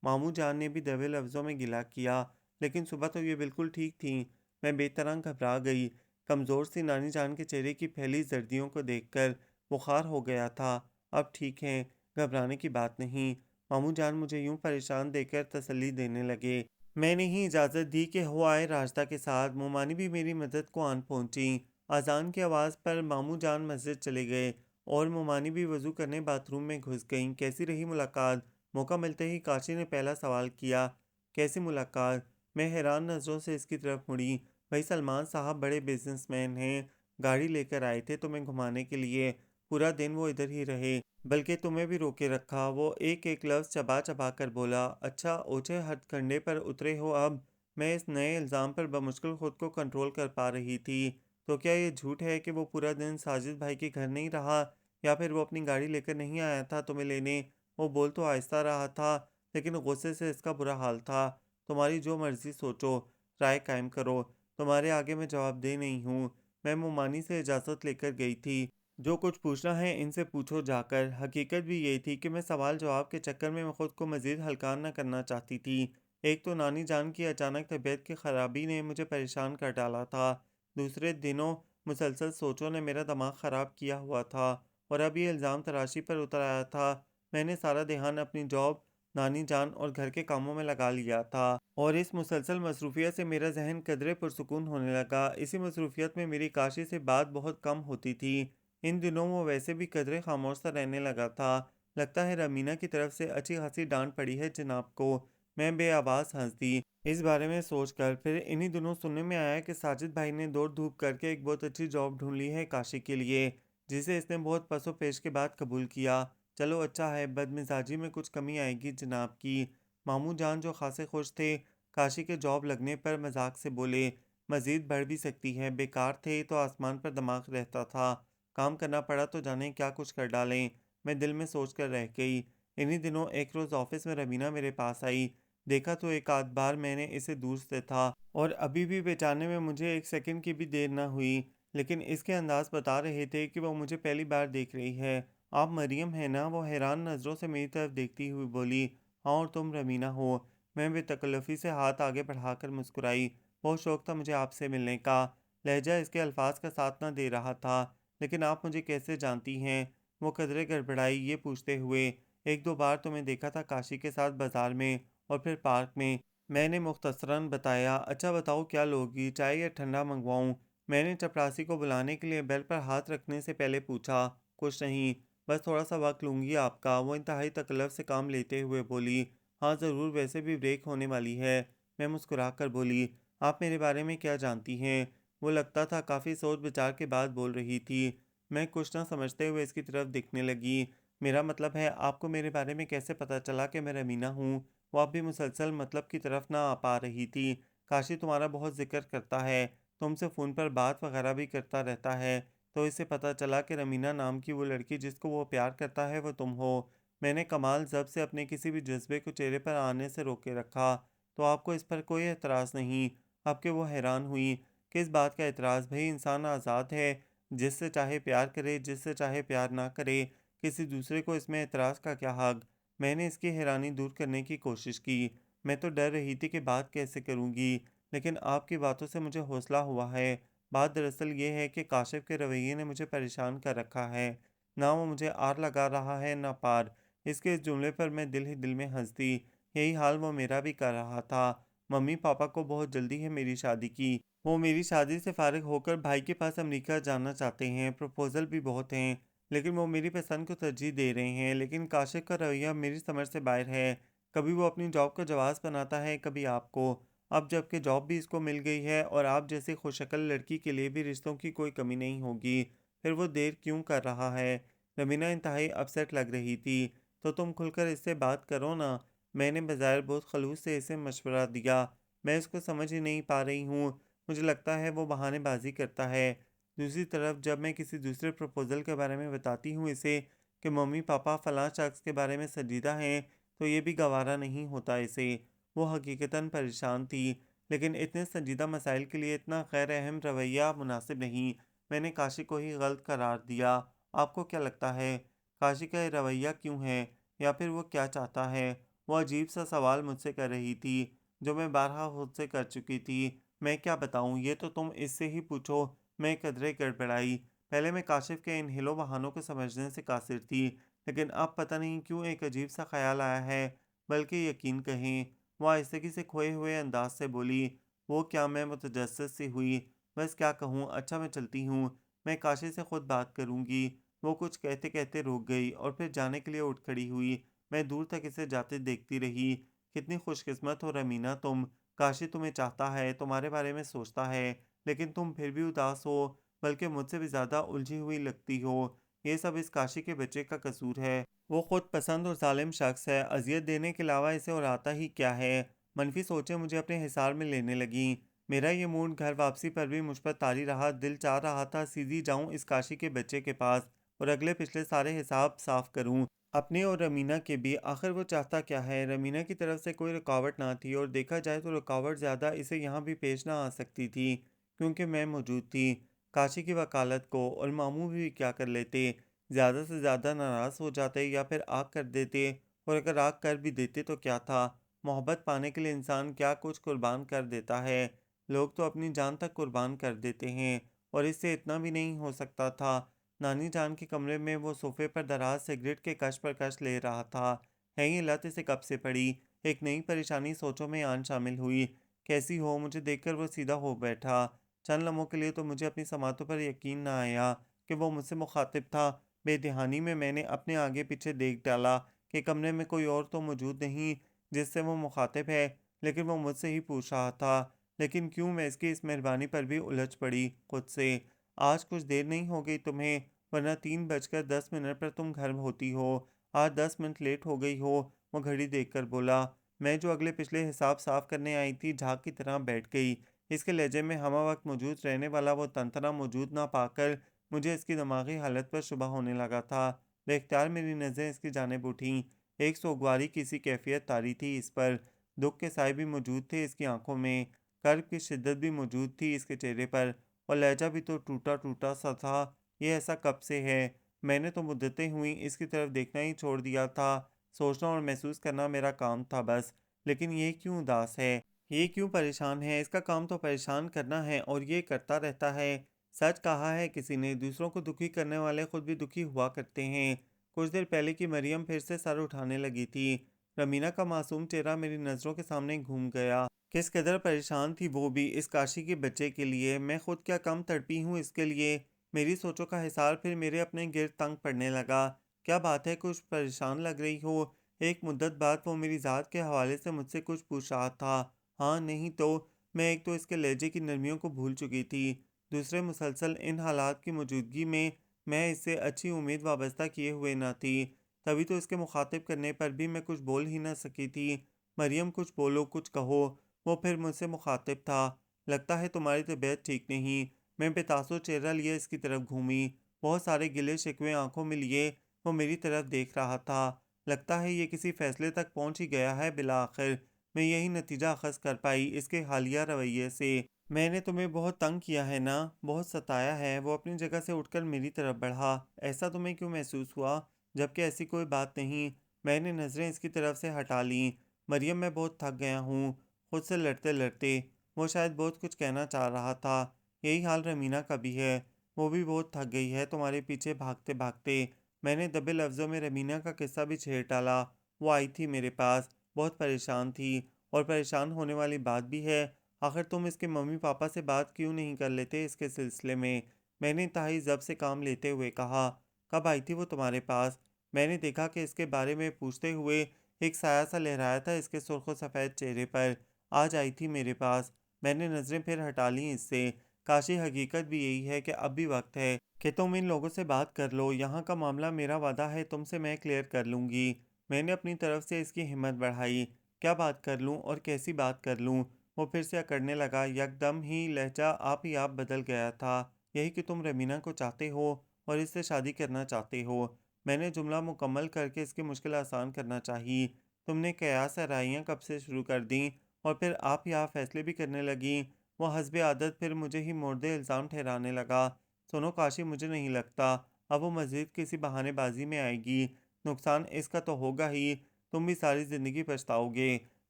मामू जान ने भी दबे लफ्ज़ों में गिला किया, लेकिन सुबह तो ये बिल्कुल ठीक थी। मैं बेतरंग घबरा गई। कमज़ोर सी नानी जान के चेहरे की फैली जर्दियों को देखकर बुखार हो गया था। अब ठीक हैं, घबराने की बात नहीं। मामू जान मुझे यूं परेशान देखकर तसल्ली देने लगे। मैंने ही इजाज़त दी कि हो आए रास्ता के साथ। मोमानी भी मेरी मदद को आन पहुंची। अजान की आवाज़ पर मामू जान मस्जिद चले गए और मोमानी भी वज़ू करने बाथरूम में घुस गईं। कैसी रही मुलाकात? मौका मिलते ही काशी ने पहला सवाल किया। कैसी मुलाकात? मैं हैरान नज़रों से इसकी तरफ मुड़ी। भाई सलमान साहब बड़े बिजनेसमैन हैं, गाड़ी लेकर आए थे तुम्हें घुमाने के लिए। पूरा दिन वो इधर ही रहे, बल्कि तुम्हें भी रोके रखा। वो एक एक लफ्ज़ चबा चबा कर बोला। अच्छा, ओछे हथकंडे पर उतरे हो अब? मैं इस नए इल्ज़ाम पर बमुश्किल खुद को कंट्रोल कर पा रही थी। तो क्या ये झूठ है कि वो पूरा दिन साजिद भाई के घर नहीं रहा, या फिर वो अपनी गाड़ी लेकर नहीं आया था तुम्हें लेने? वो बोल तो आहिस्ता रहा था, लेकिन गुस्से से इसका बुरा हाल था। तुम्हारी जो मर्ज़ी सोचो, राय कायम करो। तुम्हारे आगे मैं जवाबदेह नहीं हूँ। मैं मुमानी से इजाज़त लेकर गई थी। जो कुछ पूछना है इनसे पूछो जाकर। हकीकत भी यही थी कि मैं सवाल जवाब के चक्कर में खुद को मज़ीद हल्का न करना चाहती थी। एक तो नानी जान की अचानक तबीयत की ख़राबी ने मुझे परेशान कर डाला था। दूसरे दिनों मुसलसल सोचों ने मेरा दिमाग ख़राब किया हुआ था। और अब ये इल्ज़ाम तराशी पर उतर आया था। मैंने सारा ध्यान अपनी जॉब, नानी जान और घर के कामों में लगा लिया था और इस मुसलसल मसरूफ़ियत से मेरा ज़हन कदरे पुरसुकून होने लगा। इसी मसरूफ़ियत में मेरी काशी से बात बहुत कम होती थी। इन दिनों वो वैसे भी कदरे खामोश सा रहने लगा था। लगता है रमीना की तरफ से अच्छी खासी डांट पड़ी है जनाब को। मैं बेआवाज़ हंस दी। इस बारे में सोचकर फिर इन्हीं दिनों सुनने में आया कि साजिद भाई ने दौड़ धूप करके एक बहुत अच्छी जॉब ढूंढ ली है काशी के लिए, जिसे इसने बहुत पसो पेश के बाद कबूल किया। चलो अच्छा है, बदमिजाजी में कुछ कमी आएगी जनाब की। मामू जान जो खासे खुश थे काशी के जॉब लगने पर, मजाक से बोले, मजीद बढ़ भी सकती है। बेकार थे तो आसमान पर दिमाग रहता था, काम करना पड़ा तो जाने क्या कुछ कर डालें। मैं दिल में सोच कर रह गई। इन्हीं दिनों एक रोज़ ऑफिस में रवीना मेरे पास आई। देखा तो एक आध बार मैंने इसे दूर से था और अभी भी पहचानने में मुझे एक सेकंड की भी देर ना हुई, लेकिन इसके अंदाज बता रहे थे कि वो मुझे पहली बार देख रही है। आप मरियम है ना? वो हैरान नज़रों से मेरी तरफ देखती हुई बोली। हाँ, और तुम रमीना हो। मैं बेतकल्लुफ़ी से हाथ आगे बढ़ाकर मुस्कुराई। बहुत शौक था मुझे आपसे मिलने का। लहजा इसके अल्फाज का साथ ना दे रहा था। लेकिन आप मुझे कैसे जानती हैं? वो कदरे गड़बड़ाई ये पूछते हुए। एक दो बार तुम्हें देखा था काशी के साथ बाजार में और फिर पार्क में। मैंने मुख्तसरन बताया। अच्छा बताओ क्या लोगी, चाय या ठंडा मंगवाऊं? मैंने चपरासी को बुलाने के लिए बेल पर हाथ रखने से पहले पूछा। कुछ नहीं, बस थोड़ा सा वक्त लूंगी आपका। वो इंतहाई तकल्लुफ़ से काम लेते हुए बोली। हाँ ज़रूर, वैसे भी ब्रेक होने वाली है। मैं मुस्कुरा कर बोली। आप मेरे बारे में क्या जानती हैं? वो लगता था काफ़ी सोच विचार के बाद बोल रही थी। मैं कुछ ना समझते हुए इसकी तरफ देखने लगी। मेरा मतलब है, आपको मेरे बारे में कैसे पता चला कि मैं रमीना हूँ? वो अब भी मुसलसल मतलब की तरफ ना आ पा रही थी। काशी तुम्हारा बहुत ज़िक्र करता है, तुमसे फ़ोन पर बात वगैरह भी करता रहता है, तो इससे पता चला कि रमीना नाम की वो लड़की जिसको वो प्यार करता है वो तुम हो। मैंने कमाल ज़ब्त से अपने किसी भी जज़्बे को चेहरे पर आने से रोके रखा। तो आपको इस पर कोई एतराज़ नहीं? अब कि वो हैरान हुई। किस बात का एतराज़ भई? इंसान आज़ाद है, जिससे चाहे प्यार करे, जिससे चाहे प्यार ना करे। किसी दूसरे को इसमें एतराज़ का क्या हक़? मैंने इसकी हैरानी दूर करने की कोशिश की। मैं तो डर रही थी कि बात कैसे करूँगी, लेकिन आपकी बातों से मुझे हौसला हुआ है। बात दरअसल ये है कि काशिफ़ के रवैये ने मुझे परेशान कर रखा है। ना वो मुझे आर लगा रहा है, ना पार। इसके इस जुमले पर मैं दिल ही दिल में हँस दी। यही हाल वो मेरा भी कर रहा था। मम्मी-पापा को बहुत जल्दी है मेरी शादी की। वो मेरी शादी से फ़ारिग होकर भाई के पास अमेरिका जाना चाहते हैं। प्रपोज़ल भी बहुत हैं। लेकिन वो मेरी पसंद को तरजीह दे रहे हैं। लेकिन काशिफ़ का रवैया मेरी समझ से बाहर है। कभी वो अपनी जॉब को जवाज़ बनाता है, कभी आपको। अब जबकि जॉब भी इसको मिल गई है और आप जैसी खुशशक्ल लड़की के लिए भी रिश्तों की कोई कमी नहीं होगी, फिर वो देर क्यों कर रहा है? रमीना इंतहाई अपसेट लग रही थी। तो तुम खुलकर इससे बात करो ना। मैंने बज़ाहिर बहुत खलूस से इसे मशवरा दिया। मैं इसको समझ ही नहीं पा रही हूँ। मुझे लगता है वो बहानेबाज़ी करता है। दूसरी तरफ जब मैं किसी दूसरे प्रपोज़ल के बारे में बताती हूँ इसे कि मम्मी-पापा फ़लाँ शख़्स के बारे में संजीदा हैं, तो ये भी गवारा नहीं होता इसे। वो हकीकतन परेशान थी, लेकिन इतने संजीदा मसाइल के लिए इतना गैर अहम रवैया मुनासिब नहीं। मैंने काशी को ही गलत करार दिया। आपको क्या लगता है, काशी का ये रवैया क्यों है? या फिर वो क्या चाहता है? वो अजीब-सा सवाल मुझसे कर रही थी, जो मैं बारहा खुद से कर चुकी थी। मैं क्या बताऊँ, ये तो तुम इससे ही पूछो। मैं कदरे गड़बड़ाई। पहले मैं काशिफ़ के इन हिलो बहानों को समझने से कासिर थी, लेकिन अब पता नहीं क्यों एक अजीब-सा ख़्याल आया है, बल्कि यकीन कहें। वो आहिस्तगी से खोए हुए अंदाज से बोली। वो क्या? मैं मुतजस्सिस सी हुई। बस क्या कहूँ? अच्छा मैं चलती हूँ। मैं काशी से खुद बात करूँगी। वो कुछ कहते-कहते रुक गई और फिर जाने के लिए उठ खड़ी हुई। मैं दूर तक इसे जाते देखती रही। कितनी खुशकिस्मत हो रमीना तुम। काशी तुम्हें चाहता है, तुम्हारे बारे में सोचता है, लेकिन तुम फिर भी उदास हो, बल्कि मुझसे भी ज़्यादा उलझी हुई लगती हो। ये सब इस काशी के बच्चे का कसूर है। वो खुद पसंद और ज़ालिम शख्स है। अज़ियत देने के अलावा इसे और आता ही क्या है? मनफ़ी सोचें मुझे अपने हिसार में लेने लगीं। मेरा ये मूड घर वापसी पर भी मुझ पर तारी रहा। दिल चाह रहा था सीधी जाऊँ इस काशी के बच्चे के पास और अगले पिछले सारे हिसाब साफ़ करूँ। अपने और रमीना के भी। आखिर वो चाहता क्या है? रमीना की तरफ से कोई रुकावट ना थी और देखा जाए तो रुकावट ज़्यादा इसे यहाँ भी पेश ना आ सकती थी, क्योंकि मैं मौजूद थी। काशी की वकालत को और मामू भी क्या कर लेते? ज़्यादा से ज़्यादा नाराज़ हो जाते या फिर आग कर देते, और अगर आग कर भी देते तो क्या था? मोहब्बत पाने के लिए इंसान क्या कुछ कुर्बान कर देता है। लोग तो अपनी जान तक कुर्बान कर देते हैं और इससे इतना भी नहीं हो सकता था। नानी जान के कमरे में वो सोफे पर दराज सिगरेट के कश पर कश ले रहा था। है ये लत इसे कब से पड़ी? एक नई परेशानी सोचों में आन शामिल हुई। कैसी हो? मुझे देखकर वो सीधा हो बैठा। चंद लम्हों के लिए तो मुझे अपनी समातों पर यकीन ना आया कि वो मुझसे मुखातिब था। बेध्यानी में मैंने अपने आगे पीछे देख डाला कि कमरे में कोई और तो मौजूद नहीं जिससे वो मुखातिब है, लेकिन वो मुझसे ही पूछ रहा था। लेकिन क्यों मैं इसकी इस मेहरबानी पर भी उलझ पड़ी खुद से। आज कुछ देर नहीं हो गई तुम्हें, वरना 3:10 पर तुम घर होती हो। आज 10 मिनट लेट हो गई हो। वो घड़ी देखकर बोला। मैं जो अगले पिछले हिसाब साफ करने आई थी झाग की तरह बैठ गई। इसके लहजे में हमा वक्त मौजूद रहने वाला वो तंतना मौजूद ना पाकर मुझे इसकी दिमागी हालत पर शुबा होने लगा था। बेख्तियार मेरी नज़रें इसकी जानिब उठीं। एक सोगवारी की सी कैफियत तारी थी इस पर। दुख के साए भी मौजूद थे इसकी आंखों में। कर्ब की शिद्दत भी मौजूद थी इसके चेहरे पर। और लहजा भी तो टूटा टूटा सा था। ये ऐसा कब से है? मैंने तो मुद्दतें हुई इसकी तरफ देखना ही छोड़ दिया था। सोचना और महसूस करना मेरा काम था बस। लेकिन ये क्यों उदास है? ये क्यों परेशान है? इसका काम तो परेशान करना है और ये करता रहता है। सच कहा है किसी ने, दूसरों को दुखी करने वाले खुद भी दुखी हुआ करते हैं। कुछ देर पहले की मरियम फिर से सर उठाने लगी थी। रमीना का मासूम चेहरा मेरी नज़रों के सामने घूम गया। किस कदर परेशान थी वो भी इस काशी के बच्चे के लिए। मैं खुद क्या कम तड़पी हूँ इसके लिए। मेरी सोचों का हिसार फिर मेरे अपने गिर्द तंग पड़ने लगा। क्या बात है, कुछ परेशान लग रही हो? एक मुद्दत बाद वो मेरी ज़ात के हवाले से मुझसे कुछ पूछ रहा था। हाँ नहीं तो। मैं एक तो इसके लहजे की नरमियों को भूल चुकी थी। दूसरे मुसलसल इन हालात की मौजूदगी में मैं इससे अच्छी उम्मीद वाबस्ता किए हुए ना थी। तभी तो इसके मुखातिब करने पर भी मैं कुछ बोल ही ना सकी थी। मरियम कुछ बोलो, कुछ कहो। वो फिर मुझसे मुखातिब था। लगता है तुम्हारी तबीयत ठीक नहीं। मैं बेतासुर चेहरा लिए इसकी तरफ घूमी। बहुत सारे गिले शिकवे आंखों में लिए वो मेरी तरफ देख रहा था। लगता है ये किसी फैसले तक पहुंच ही गया है बिला आखिर। मैं यही नतीजा अखज़ कर पाई इसके हालिया रवैये से। मैंने तुम्हें बहुत तंग किया है ना, बहुत सताया है। वो अपनी जगह से उठकर मेरी तरफ बढ़ा। ऐसा तुम्हें क्यों महसूस हुआ? जबकि ऐसी कोई बात नहीं। मैंने नज़रें इसकी तरफ से हटा लीं। मरियम, मैं बहुत थक गया हूँ खुद से लड़ते लड़ते। वो शायद बहुत कुछ कहना चाह रहा था। यही हाल रमीना का भी है। वो भी बहुत थक गई है तुम्हारे पीछे भागते भागते। मैंने दबे लफ्ज़ों में रमीना का किस्सा भी छेड़ डाला। वो आई थी मेरे पास, बहुत परेशान थी। और परेशान होने वाली बात भी है। आखिर तुम इसके मम्मी पापा से बात क्यों नहीं कर लेते इसके सिलसिले में? मैंने इंतहाई ज़ब्त से काम लेते हुए कहा। कब आई थी वो तुम्हारे पास? मैंने देखा कि इसके बारे में पूछते हुए एक साया सा लहराया था इसके सुर्ख सफ़ेद चेहरे पर। आज आई थी मेरे पास। मैंने नज़रें फिर हटा ली इससे। काशी हकीकत भी यही है कि अब भी वक्त है कि तुम इन लोगों से बात कर लो। यहाँ का मामला मेरा वादा है तुमसे मैं क्लियर कर लूँगी। मैंने अपनी तरफ से इसकी हिम्मत बढ़ाई। क्या बात कर लूँ और कैसी बात कर लूँ? वो फिर से अकड़ने लगा। यकदम ही लहजा आप बदल गया था। यही कि तुम रमीना को चाहते हो और इससे शादी करना चाहते हो। मैंने जुमला मुकम्मल करके इसकी मुश्किल आसान करना चाहिए। तुमने कयास आराइयाँ कब से शुरू कर दी और फिर आप फैसले भी करने लगी। वो हस्बे आदत फिर मुझे ही मोर्दे इल्ज़ाम ठहराने लगा। सुनो काशी, मुझे नहीं लगता अब वो मज़ीद किसी बहानेबाजी में आएगी। नुकसान इसका तो होगा ही, तुम भी सारी ज़िंदगी पछताओगे।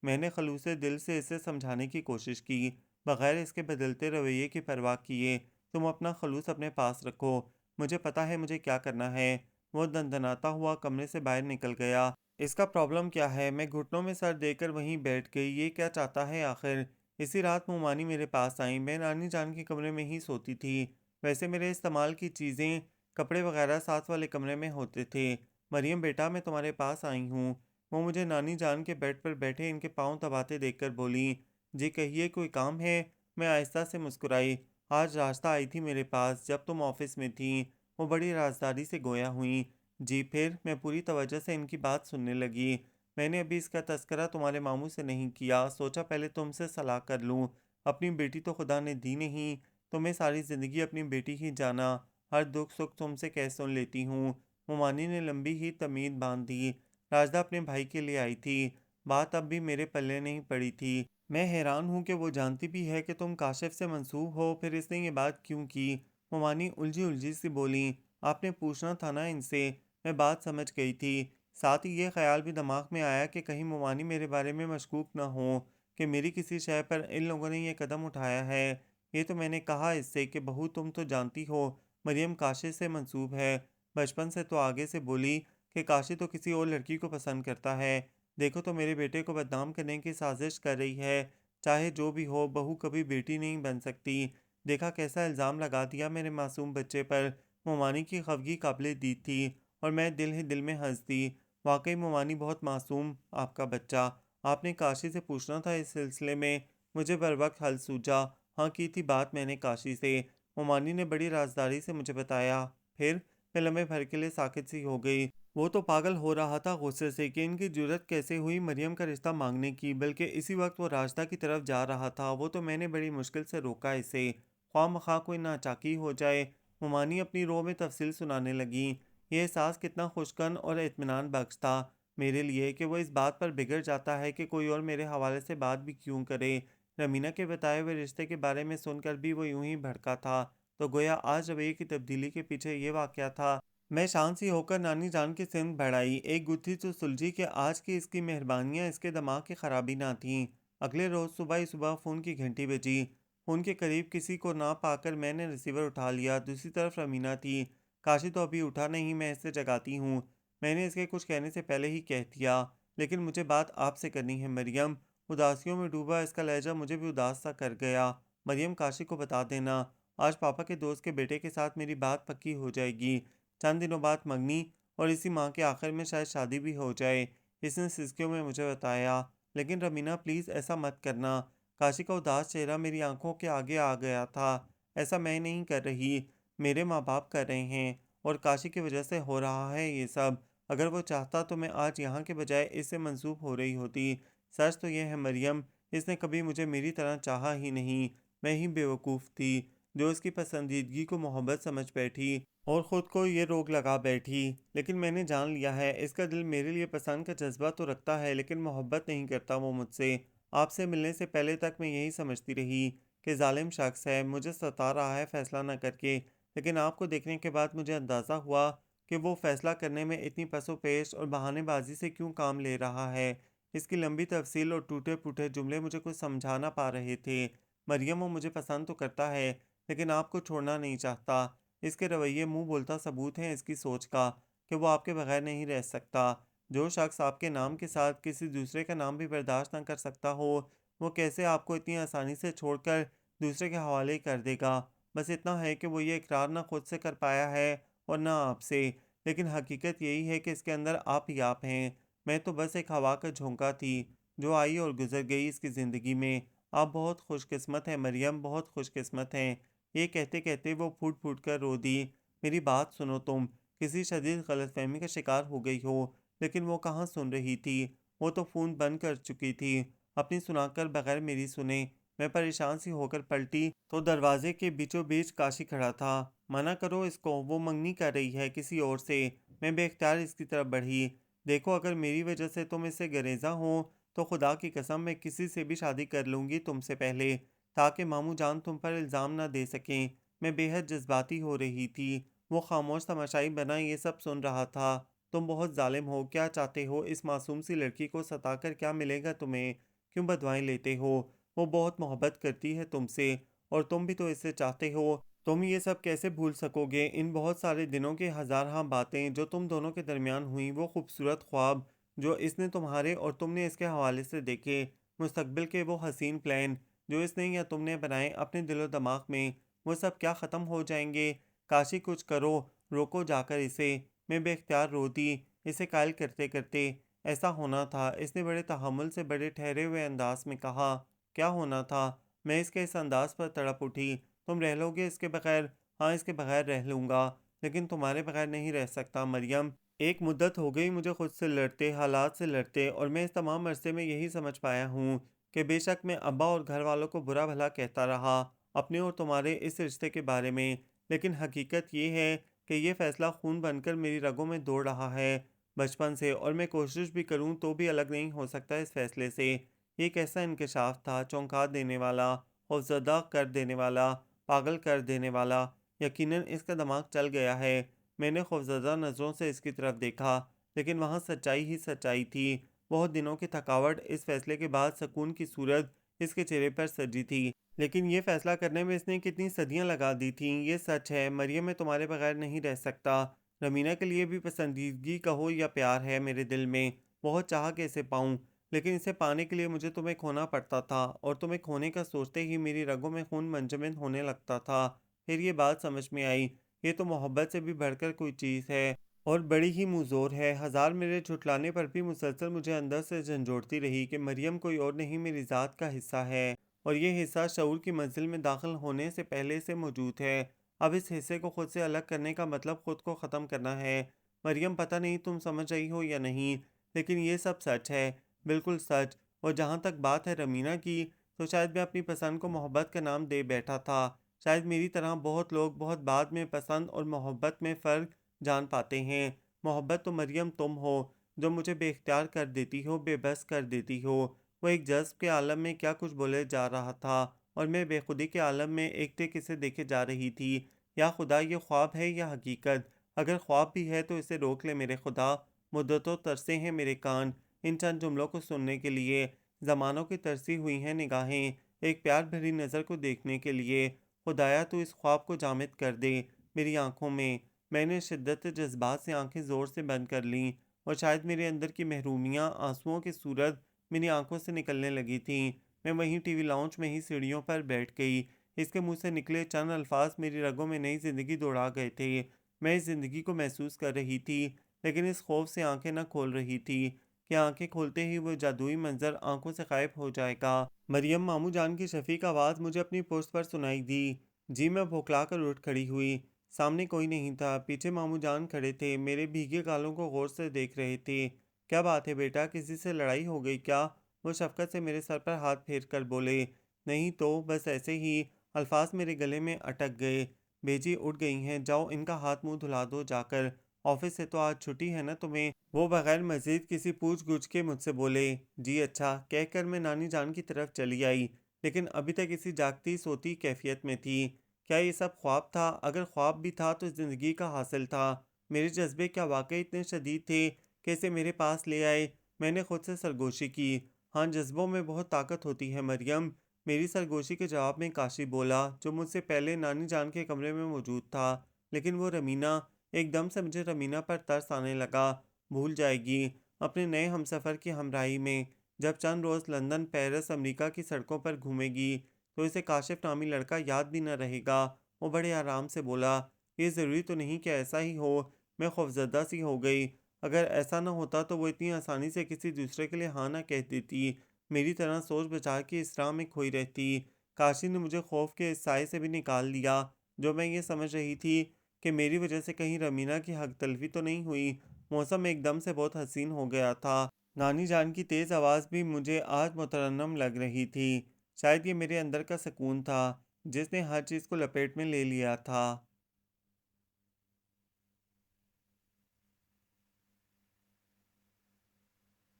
मैंने खलूसे दिल से इसे समझाने की कोशिश की, बगैर इसके बदलते रवैये की परवाह किए। तुम अपना खलूस अपने पास रखो। मुझे पता है मुझे क्या करना है। वो दनदनाता हुआ कमरे से बाहर निकल गया। इसका प्रॉब्लम क्या है? मैं घुटनों में सर देकर वहीं बैठ गई। ये क्या चाहता है आखिर? इसी रात मोमानी मेरे पास आई। मैं नानी जान के कमरे में ही सोती थी। वैसे मेरे इस्तेमाल की चीज़ें, कपड़े वगैरह साथ वाले कमरे में होते थे। मरियम बेटा, मैं तुम्हारे पास आई हूँ। वो मुझे नानी जान के बेड पर बैठे इनके पाँव दबाते देखकर बोली। जी कहिए, कोई काम है? मैं आहिस्ता से मुस्कुराई। आज रास्ता आई थी मेरे पास जब तुम ऑफिस में थी। वो बड़ी राजदारी से गोया हुई। जी फिर? मैं पूरी तवज्जो से इनकी बात सुनने लगी। मैंने अभी इसका तज़किरा तुम्हारे मामू से नहीं किया। सोचा पहले तुमसे सलाह कर लूँ। अपनी बेटी तो खुदा ने दी नहीं। तुम्हें सारी ज़िंदगी अपनी बेटी ही जाना। हर दुख सुख तुमसे कह सुन लेती हूँ। मोमानी ने लंबी ही तमीद बांध दी। राजदा अपने भाई के लिए आई थी। बात अब भी मेरे पल्ले नहीं पड़ी थी। मैं हैरान हूँ कि वो जानती भी है कि तुम काशिफ से मंसूब हो, फिर इसने ये बात क्यों की? मोमानी उलझी उलझी सी बोली। आपने पूछना था ना इनसे। मैं बात समझ गई थी। साथ ही ये ख्याल भी दिमाग में आया कि कहीं मोमानी मेरे बारे में मशकूक ना हो कि मेरी किसी शय पर इन लोगों ने ये कदम उठाया है। ये तो मैंने कहा इससे कि बहू तुम तो जानती हो मरियम काशिश से मंसूब है। बचपन से तो आगे से बोली कि काशिश तो किसी और लड़की को पसंद करता है। देखो तो मेरे बेटे को बदनाम करने की साजिश कर रही है। चाहे जो भी हो, बहू कभी बेटी नहीं बन सकती। देखा कैसा इल्ज़ाम लगा दिया मेरे मासूम बच्चे पर। मोमानी की खफगी काबिल दीद थी और मैं दिल ही दिल में हंस दी। वाकई मोमानी बहुत मासूम आपका बच्चा। आपने काशी से पूछना था इस सिलसिले में। मुझे बर वक्त हल सूझा। हाँ की थी बात मैंने काशी से। मोमानी ने बड़ी राजदारी से मुझे बताया। फिर मैं लम्हे भर के लिए साकित सी हो गई। वो तो पागल हो रहा था गुस्से से कि इनकी जुर्रत कैसे हुई मरियम का रिश्ता मांगने की। बल्कि इसी वक्त वो रास्ता की तरफ जा रहा था। वो तो मैंने बड़ी मुश्किल से रोका इसे। ख्वाह कोई नाचाकी हो जाए। मोमानी अपनी रो में तफसील सुनाने लगी। ये एहसास कितना खुशकन और इत्मीनान बख्श था मेरे लिए कि वो इस बात पर बिगड़ जाता है कि कोई और मेरे हवाले से बात भी क्यों करे। रमीना के बताए हुए रिश्ते के बारे में सुनकर भी वो यूं ही भड़का था। तो गोया आज रवैये की तब्दीली के पीछे ये वाकया था। मैं शांत सी होकर नानी जान की सिमत बढ़ाई। एक गुत्थी तो सुलझी कि आज की इसकी मेहरबानियां इसके दिमाग की खराबी ना थीं। अगले रोज सुबह ही सुबह फ़ोन की घंटी बजी। फ़ोन के करीब किसी को ना पाकर मैंने रिसीवर उठा लिया। दूसरी तरफ रमीना थी। काशी तो अभी उठा नहीं, मैं इसे जगाती हूँ। मैंने इसके कुछ कहने से पहले ही कह दिया, लेकिन मुझे बात आपसे करनी है मरियम। उदासियों में डूबा इसका लहजा मुझे भी उदास सा कर गया। मरियम काशी को बता देना, आज पापा के दोस्त के बेटे के साथ मेरी बात पक्की हो जाएगी। चंद दिनों बाद मंगनी और इसी माह के आखिर में शायद शादी भी हो जाए। इसने सिसकियों में मुझे बताया। लेकिन रमीना प्लीज़ ऐसा मत करना। काशी का उदास चेहरा मेरी आंखों के आगे आ गया था। ऐसा मैं नहीं कर रही, मेरे माँ बाप कर रहे हैं और काशी की वजह से हो रहा है ये सब। अगर वो चाहता तो मैं आज यहाँ के बजाय इससे मंसूब हो रही होती। सच तो यह है मरियम, इसने कभी मुझे मेरी तरह चाहा ही नहीं। मैं ही बेवकूफ़ थी जो इसकी पसंदीदगी को मोहब्बत समझ बैठी और ख़ुद को ये रोग लगा बैठी। लेकिन मैंने जान लिया है इसका दिल मेरे लिए पसंद का जज्बा तो रखता है, लेकिन मोहब्बत नहीं करता वो मुझसे। आपसे मिलने से पहले तक मैं यही समझती रही कि जालिम शख्स है, मुझे सता रहा है फ़ैसला न करके। लेकिन आपको देखने के बाद मुझे अंदाज़ा हुआ कि वो फ़ैसला करने में इतनी पसोपेश और बहानेबाजी से क्यों काम ले रहा है। इसकी लंबी तफसील और टूटे-फूटे जुमले मुझे कुछ समझा ना पा रहे थे। मरियम वो मुझे पसंद तो करता है, लेकिन आपको छोड़ना नहीं चाहता। इसके रवैये मुँह बोलता सबूत हैं इसकी सोच का कि वो आपके बगैर नहीं रह सकता। जो शख्स आपके नाम के साथ किसी दूसरे का नाम भी बर्दाश्त ना कर सकता हो, वो कैसे आपको इतनी आसानी से छोड़कर दूसरे के हवाले कर देगा। बस इतना है कि वो ये इकरार ना खुद से कर पाया है और ना आपसे। लेकिन हकीकत यही है कि इसके अंदर आप ही आप हैं। मैं तो बस एक हवा का झोंका थी, जो आई और गुज़र गई इसकी ज़िंदगी में। आप बहुत खुशकिस्मत हैं मरियम, बहुत खुशकिस्मत हैं। ये कहते-कहते वो फूट-फूट कर रो दी। मेरी बात सुनो तुम, किसी शदीद गलतफ़हमी का शिकार हो गई हो। लेकिन वो कहाँ सुन रही थी। वो तो फ़ोन बंद कर चुकी थी, अपनी सुनाकर बगैर मेरी सुने। मैं परेशान सी होकर पलटी तो दरवाजे के बीचों बीच काशी खड़ा था। मना करो इसको, वो मंगनी कर रही है किसी और से। मैं बेख्तियार इसकी तरफ बढ़ी। देखो अगर मेरी वजह से तुम इससे गरेज़ा हो तो खुदा की कसम मैं किसी से भी शादी कर लूँगी तुमसे पहले, ताकि मामू जान तुम पर इल्ज़ाम ना दे सकें। मैं बेहद जज्बाती हो रही थी। वो खामोश तमाशाई बना ये सब सुन रहा था। तुम बहुत ज़ालिम हो, क्या चाहते हो? इस मासूम सी लड़की को सताकर क्या मिलेगा तुम्हें? क्यों बदवाएँ लेते हो? वो बहुत मोहब्बत करती है तुमसे और तुम भी तो इसे चाहते हो। तुम ये सब कैसे भूल सकोगे? इन बहुत सारे दिनों की हज़ार बातें जो तुम दोनों के दरमियान हुई, वो खूबसूरत ख्वाब जो इसने तुम्हारे और तुमने इसके हवाले से देखे, मुस्तकबिल के वो हसीन प्लान जो इसने या तुमने बनाए अपने दिलो दिमाग में, वो सब क्या ख़त्म हो जाएंगे? काशी कुछ करो, रोको जाकर इसे। मैं बेख्तियार रो दी, इसे कायल करते करते। ऐसा होना था, इसने बड़े तहम्मुल से बड़े ठहरे हुए अंदाज में कहा। क्या होना था? मैं इसके इस अंदाज पर तड़प उठी। तुम रह लोगे इसके बगैर? हाँ इसके बगैर रह लूँगा, लेकिन तुम्हारे बगैर नहीं रह सकता मरियम। एक मुद्दत हो गई मुझे खुद से लड़ते, हालात से लड़ते, और मैं इस तमाम अरसे में यही समझ पाया हूँ कि बेशक मैं अब्बा और घर वालों को बुरा भला कहता रहा अपने और तुम्हारे इस रिश्ते के बारे में, लेकिन हकीकत ये है कि ये फ़ैसला खून बनकर मेरी रगों में दौड़ रहा है बचपन से, और मैं कोशिश भी करूँ तो भी अलग नहीं हो सकता इस फ़ैसले से। ये कैसा इंकशाफ था, चौंका देने वाला, खौफज़दा कर देने वाला, पागल कर देने वाला। यकीनन इसका दिमाग चल गया है। मैंने खौफज़दा नज़रों से इसकी तरफ देखा, लेकिन वहाँ सच्चाई ही सच्चाई थी। बहुत दिनों की थकावट इस फैसले के बाद सुकून की सूरत इसके चेहरे पर सजी थी। लेकिन ये फैसला करने में इसने कितनी सदियां लगा दी थीं, ये सच है। मरियम, मैं तुम्हारे बगैर नहीं रह सकता। रमीना के लिए भी पसंदीदगी कहो या प्यार है मेरे दिल में। बहुत चाह के इसे पाऊं, लेकिन इसे पाने के लिए मुझे तुम्हें खोना पड़ता था, और तुम्हें खोने का सोचते ही मेरी रगों में खून मंजमद होने लगता था। फिर ये बात समझ में आई, ये तो मोहब्बत से भी बढ़कर कोई चीज़ है, और बड़ी ही मुज़ोर है। हज़ार मेरे झुठलाने पर भी मुसलसल मुझे अंदर से झंझोड़ती रही कि मरियम कोई और नहीं, मेरी ज़ात का हिस्सा है, और ये हिस्सा शऊर की मंजिल में दाखिल होने से पहले से मौजूद है। अब इस हिस्से को खुद से अलग करने का मतलब खुद को ख़त्म करना है। मरियम, पता नहीं तुम समझ रही हो या नहीं, लेकिन ये सब सच है, बिल्कुल सच। और जहाँ तक बात है रमीना की, तो शायद मैं अपनी पसंद को मोहब्बत का नाम दे बैठा था। शायद मेरी तरह बहुत लोग बहुत बाद में पसंद और मोहब्बत में फ़र्क जान पाते हैं। मोहब्बत तो मरियम तुम हो, जो मुझे बेख्तियार कर देती हो, बेबस कर देती हो। वो एक जज़्ब के आलम में क्या कुछ बोले जा रहा था, और मैं बेखुदी के आलम में एकटक इसे देखे जा रही थी। या खुदा, ये ख्वाब है या हकीकत? अगर ख्वाब भी है तो इसे रोक ले मेरे खुदा। मुद्दतों तरसे हैं मेरे कान इन चंद जुमलों को सुनने के लिए। ज़मानों की तरसी हुई हैं निगाहें एक प्यार भरी नज़र को देखने के लिए। खुदाया, तू इस ख्वाब को जामिद कर दे मेरी आंखों में। मैंने शिद्दत जज्बात से आंखें ज़ोर से बंद कर लीं, और शायद मेरे अंदर की महरूमियाँ आंसुओं की सूरत मेरी आंखों से निकलने लगी थीं। मैं वहीं टीवी लाउंज में ही सीढ़ियों पर बैठ गई। इसके मुंह से निकले चंद अल्फाज मेरी रगों में नई ज़िंदगी दौड़ा गए थे। मैं इस ज़िंदगी को महसूस कर रही थी, लेकिन इस खौफ से आंखें न खोल रही थी कि आंखें खोलते ही वो जादुई मंजर आंखों से गायब हो जाएगा। मरियम, मामू जान की शफीक आवाज़ मुझे अपनी पुश्त पर सुनाई दी। जी, मैं बौखला कर उठ खड़ी हुई। सामने कोई नहीं था, पीछे मामू जान खड़े थे, मेरे भीगे गालों को गौर से देख रहे थे। क्या बात है बेटा, किसी से लड़ाई हो गई क्या? वो शफ़क़त से मेरे सर पर हाथ फेर कर बोले। नहीं तो, बस ऐसे ही। अल्फाज मेरे गले में अटक गए। बेजी उठ गई हैं, जाओ इनका हाथ मुंह धुला दो जाकर। ऑफिस से तो आज छुट्टी है ना तुम्हें? वो बगैर मजीद किसी पूछ गुछ के मुझसे बोले। जी अच्छा, कहकर मैं नानी जान की तरफ चली आई, लेकिन अभी तक इसी जागती सोती कैफियत में थी। क्या ये सब ख्वाब था? अगर ख्वाब भी था तो ज़िंदगी का हासिल था। मेरे जज्बे क्या वाकई इतने शदीद थे कि इसे मेरे पास ले आए? मैंने खुद से सरगोशी की। हाँ, जज्बों में बहुत ताकत होती है मरियम। मेरी सरगोशी के जवाब में काशी बोला, जो मुझसे पहले नानी जान के कमरे में मौजूद था। लेकिन वो रमीना, एकदम से मुझे रमीना पर तरस आने लगा। भूल जाएगी अपने नए हमसफ़र की हमराही में। जब चंद रोज़ लंदन, पेरिस, अमेरिका की सड़कों पर घूमेगी, तो इसे काशिफ नामी लड़का याद भी न रहेगा। वो बड़े आराम से बोला, ये ज़रूरी तो नहीं कि ऐसा ही हो। मैं खौफज़दा सी हो गई। अगर ऐसा न होता तो वो इतनी आसानी से किसी दूसरे के लिए हाँ ना कह देती, मेरी तरह सोच बचा के इस राह में खोई रहती। काशी ने मुझे खौफ के इस साए से भी निकाल दिया, जो मैं ये समझ रही थी कि मेरी वजह से कहीं रमीना की हक तलफी तो नहीं हुई। मौसम एकदम से बहुत हसीन हो गया था। नानी जान की तेज़ आवाज़ भी मुझे आज मुतरन्नम लग रही थी। शायद ये मेरे अंदर का सुकून था, जिसने हर चीज़ को लपेट में ले लिया था।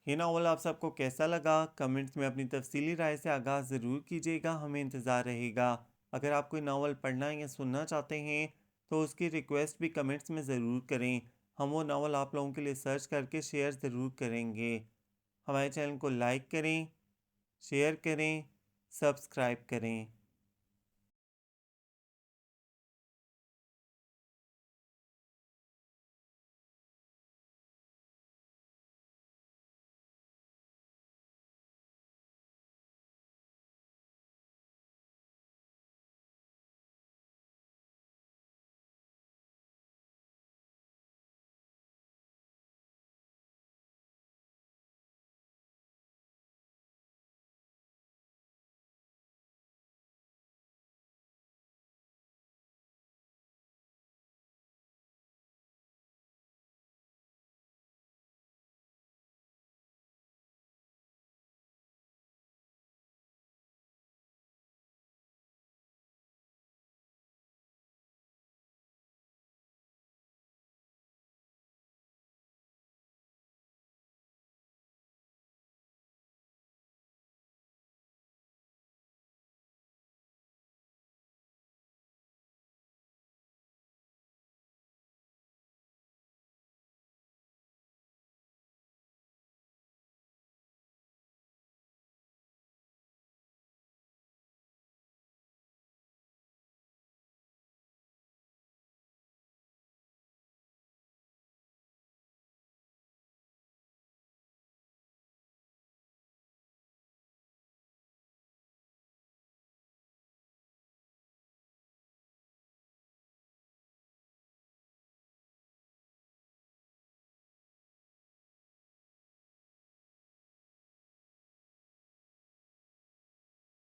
ये नावल आप सबको कैसा लगा? कमेंट्स में अपनी तफ़सीली राय से आगाह ज़रूर कीजिएगा, हमें इंतज़ार रहेगा। अगर आप कोई नावल पढ़ना या सुनना चाहते हैं, तो उसकी रिक्वेस्ट भी कमेंट्स में ज़रूर करें। हम वो नावल आप लोगों के लिए सर्च करके शेयर ज़रूर करेंगे। हमारे चैनल को लाइक करें, शेयर करें, सब्सक्राइब करें।